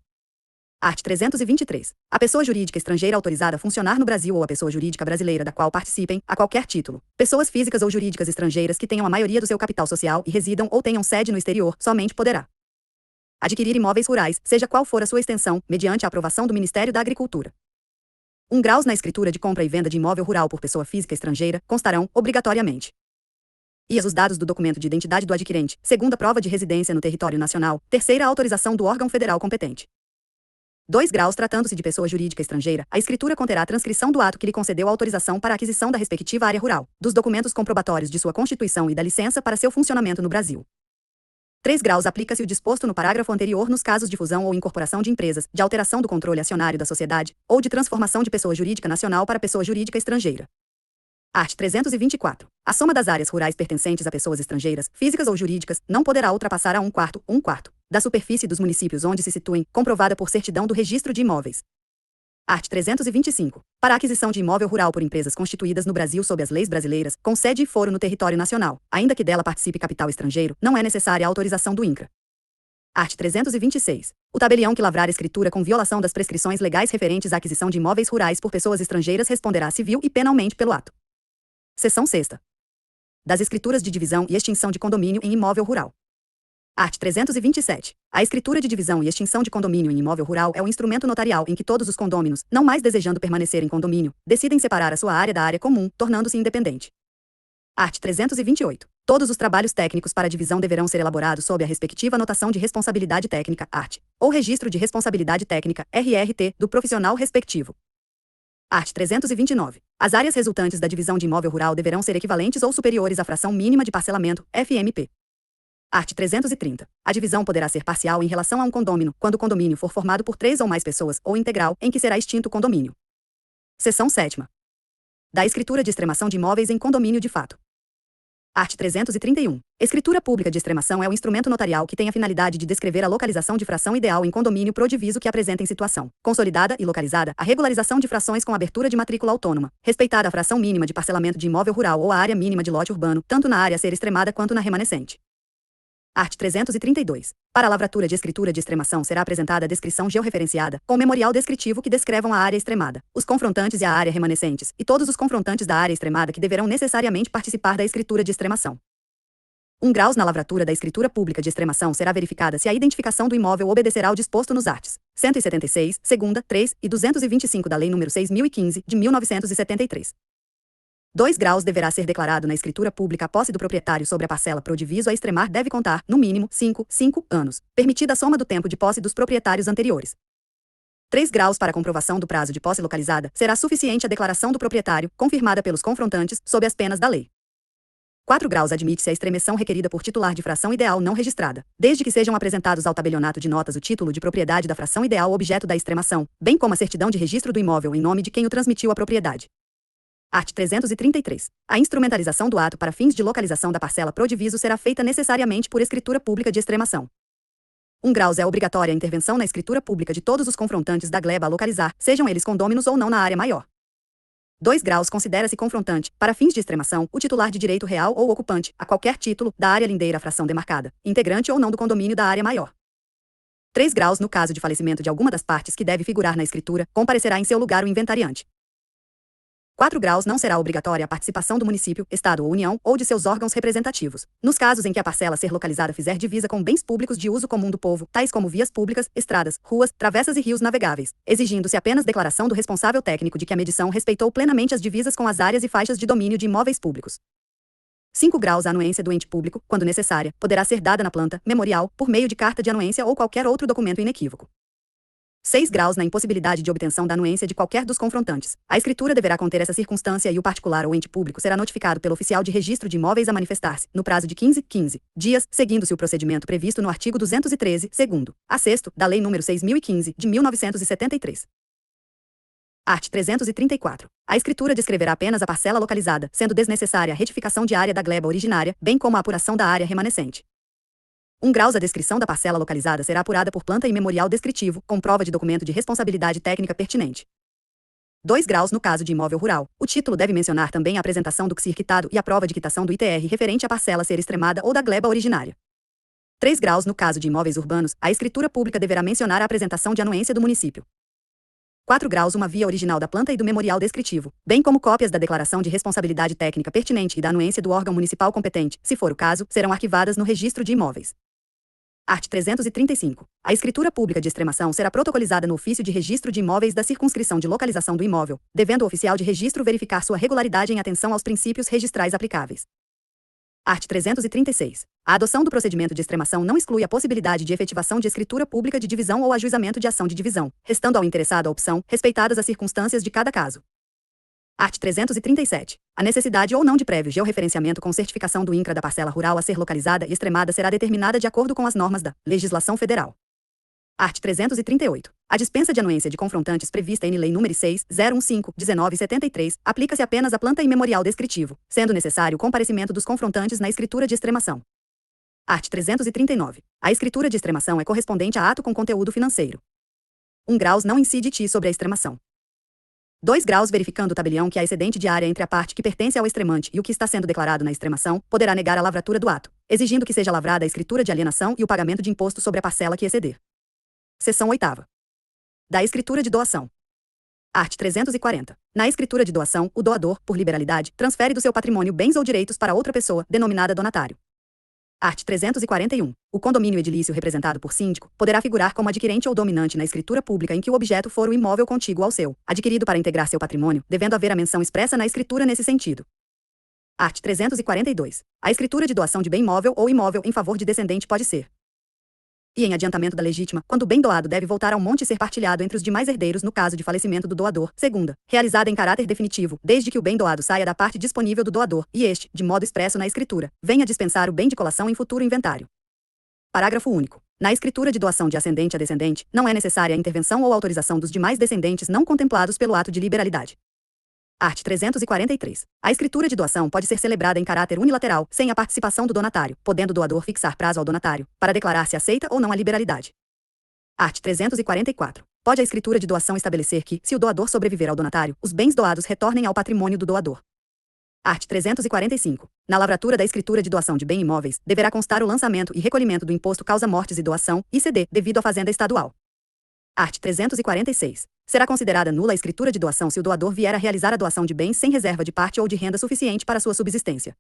Art. 323. A pessoa jurídica estrangeira autorizada a funcionar no Brasil ou a pessoa jurídica brasileira da qual participem, a qualquer título, pessoas físicas ou jurídicas estrangeiras que tenham a maioria do seu capital social e residam ou tenham sede no exterior, somente poderá adquirir imóveis rurais, seja qual for a sua extensão, mediante a aprovação do Ministério da Agricultura. 1 graus. Na escritura de compra e venda de imóvel rural por pessoa física estrangeira, constarão, obrigatoriamente, e os dados do documento de identidade do adquirente, segunda, prova de residência no território nacional, terceira, autorização do órgão federal competente. 2 graus. Tratando-se de pessoa jurídica estrangeira, a escritura conterá a transcrição do ato que lhe concedeu a autorização para a aquisição da respectiva área rural, dos documentos comprobatórios de sua constituição e da licença para seu funcionamento no Brasil. 3 graus. Aplica-se o disposto no parágrafo anterior nos casos de fusão ou incorporação de empresas, de alteração do controle acionário da sociedade, ou de transformação de pessoa jurídica nacional para pessoa jurídica estrangeira. Art. 324. A soma das áreas rurais pertencentes a pessoas estrangeiras, físicas ou jurídicas, não poderá ultrapassar a 1/4 da superfície dos municípios onde se situem, comprovada por certidão do registro de imóveis. Art. 325. Para a aquisição de imóvel rural por empresas constituídas no Brasil sob as leis brasileiras, com sede e foro no território nacional, ainda que dela participe capital estrangeiro, não é necessária a autorização do INCRA. Art. 326. O tabelião que lavrar escritura com violação das prescrições legais referentes à aquisição de imóveis rurais por pessoas estrangeiras responderá civil e penalmente pelo ato. Seção 6ª. Das escrituras de divisão e extinção de condomínio em imóvel rural. Art. 327. A escritura de divisão e extinção de condomínio em imóvel rural é o instrumento notarial em que todos os condôminos, não mais desejando permanecer em condomínio, decidem separar a sua área da área comum, tornando-se independente. Art. 328. Todos os trabalhos técnicos para a divisão deverão ser elaborados sob a respectiva anotação de responsabilidade técnica, art. ou registro de responsabilidade técnica, RRT, do profissional respectivo. Art. 329. As áreas resultantes da divisão de imóvel rural deverão ser equivalentes ou superiores à fração mínima de parcelamento, FMP. Art. 330. A divisão poderá ser parcial em relação a um condômino, quando o condomínio for formado por 3 ou mais pessoas, ou integral, em que será extinto o condomínio. Seção 7ª. Da escritura de extremação de imóveis em condomínio de fato. Art. 331. Escritura pública de extremação é o instrumento notarial que tem a finalidade de descrever a localização de fração ideal em condomínio pro diviso que apresenta em situação consolidada e localizada a regularização de frações com abertura de matrícula autônoma, respeitada a fração mínima de parcelamento de imóvel rural ou a área mínima de lote urbano, tanto na área a ser extremada quanto na remanescente. Art. 332. Para a lavratura de escritura de extremação será apresentada a descrição georreferenciada, com memorial descritivo que descrevam a área extremada, os confrontantes e a área remanescentes, e todos os confrontantes da área extremada que deverão necessariamente participar da escritura de extremação. 1 graus na lavratura da escritura pública de extremação será verificada se a identificação do imóvel obedecerá ao disposto nos arts. 176, 2ª, 3 e 225 da Lei nº 6.015, de 1973. 2 graus deverá ser declarado na escritura pública a posse do proprietário sobre a parcela pro diviso a extremar deve contar, no mínimo, 5 anos, permitida a soma do tempo de posse dos proprietários anteriores. 3 graus para a comprovação do prazo de posse localizada será suficiente a declaração do proprietário, confirmada pelos confrontantes, sob as penas da lei. 4 graus admite-se a extremação requerida por titular de fração ideal não registrada, desde que sejam apresentados ao tabelionato de notas o título de propriedade da fração ideal objeto da extremação, bem como a certidão de registro do imóvel em nome de quem o transmitiu à propriedade. Art. 333. A instrumentalização do ato para fins de localização da parcela pro diviso será feita necessariamente por escritura pública de extremação. 1 graus é obrigatória a intervenção na escritura pública de todos os confrontantes da gleba a localizar, sejam eles condôminos ou não na área maior. 2 graus considera-se confrontante, para fins de extremação, o titular de direito real ou ocupante, a qualquer título, da área lindeira à fração demarcada, integrante ou não do condomínio da área maior. 3 graus no caso de falecimento de alguma das partes que deve figurar na escritura, comparecerá em seu lugar o inventariante. 4 graus não será obrigatória a participação do município, estado ou união, ou de seus órgãos representativos, nos casos em que a parcela a ser localizada fizer divisa com bens públicos de uso comum do povo, tais como vias públicas, estradas, ruas, travessas e rios navegáveis, exigindo-se apenas declaração do responsável técnico de que a medição respeitou plenamente as divisas com as áreas e faixas de domínio de imóveis públicos. 5 graus a anuência do ente público, quando necessária, poderá ser dada na planta, memorial, por meio de carta de anuência ou qualquer outro documento inequívoco. 6 graus na impossibilidade de obtenção da anuência de qualquer dos confrontantes. A escritura deverá conter essa circunstância e o particular ou ente público será notificado pelo oficial de registro de imóveis a manifestar-se, no prazo de 15 dias, seguindo-se o procedimento previsto no artigo 213, 2º a 6º, da Lei nº 6.015, de 1973. Art. 334. A escritura descreverá apenas a parcela localizada, sendo desnecessária a retificação de área da gleba originária, bem como a apuração da área remanescente. 1 graus a descrição da parcela localizada será apurada por planta e memorial descritivo, com prova de documento de responsabilidade técnica pertinente. 2 graus no caso de imóvel rural. O título deve mencionar também a apresentação do CSIR quitado e a prova de quitação do ITR referente à parcela a ser extremada ou da gleba originária. 3 graus no caso de imóveis urbanos, a escritura pública deverá mencionar a apresentação de anuência do município. 4 graus uma via original da planta e do memorial descritivo, bem como cópias da declaração de responsabilidade técnica pertinente e da anuência do órgão municipal competente, se for o caso, serão arquivadas no registro de imóveis. Art. 335. A escritura pública de extremação será protocolizada no ofício de registro de imóveis da circunscrição de localização do imóvel, devendo o oficial de registro verificar sua regularidade em atenção aos princípios registrais aplicáveis. Art. 336. A adoção do procedimento de extremação não exclui a possibilidade de efetivação de escritura pública de divisão ou ajuizamento de ação de divisão, restando ao interessado a opção, respeitadas as circunstâncias de cada caso. Art. 337. A necessidade ou não de prévio georreferenciamento com certificação do INCRA da parcela rural a ser localizada e extremada será determinada de acordo com as normas da legislação federal. Art. 338. A dispensa de anuência de confrontantes prevista em Lei nº 6.015/1973 aplica-se apenas à planta e memorial descritivo, sendo necessário o comparecimento dos confrontantes na escritura de extremação. Art. 339. A escritura de extremação é correspondente a ato com conteúdo financeiro. 1 graus não incide sobre a extremação. 2 graus verificando o tabelião que há excedente de área entre a parte que pertence ao extremante e o que está sendo declarado na extremação, poderá negar a lavratura do ato, exigindo que seja lavrada a escritura de alienação e o pagamento de imposto sobre a parcela que exceder. Seção 8ª. Da escritura de doação. Art. 340. Na escritura de doação, o doador, por liberalidade, transfere do seu patrimônio bens ou direitos para outra pessoa, denominada donatário. Art. 341. O condomínio edilício representado por síndico poderá figurar como adquirente ou dominante na escritura pública em que o objeto for o imóvel contíguo ao seu, adquirido para integrar seu patrimônio, devendo haver a menção expressa na escritura nesse sentido. Art. 342. A escritura de doação de bem móvel ou imóvel em favor de descendente pode ser e em adiantamento da legítima, quando o bem doado deve voltar ao monte e ser partilhado entre os demais herdeiros no caso de falecimento do doador. Segunda, realizada em caráter definitivo, desde que o bem doado saia da parte disponível do doador, e este, de modo expresso na escritura, venha dispensar o bem de colação em futuro inventário. Parágrafo único. Na escritura de doação de ascendente a descendente, não é necessária a intervenção ou autorização dos demais descendentes não contemplados pelo ato de liberalidade. Art. 343. A escritura de doação pode ser celebrada em caráter unilateral, sem a participação do donatário, podendo o doador fixar prazo ao donatário, para declarar se aceita ou não a liberalidade. Art. 344. Pode a escritura de doação estabelecer que, se o doador sobreviver ao donatário, os bens doados retornem ao patrimônio do doador. Art. 345. Na lavratura da escritura de doação de bem imóveis, deverá constar o lançamento e recolhimento do imposto causa-mortes e doação, ICD, devido à fazenda estadual. Art. 346. Será considerada nula a escritura de doação se o doador vier a realizar a doação de bens sem reserva de parte ou de renda suficiente para sua subsistência.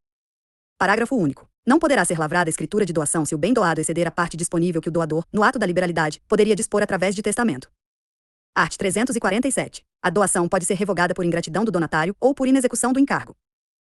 Parágrafo único. Não poderá ser lavrada a escritura de doação se o bem doado exceder a parte disponível que o doador, no ato da liberalidade, poderia dispor através de testamento. Art. 347. A doação pode ser revogada por ingratidão do donatário ou por inexecução do encargo.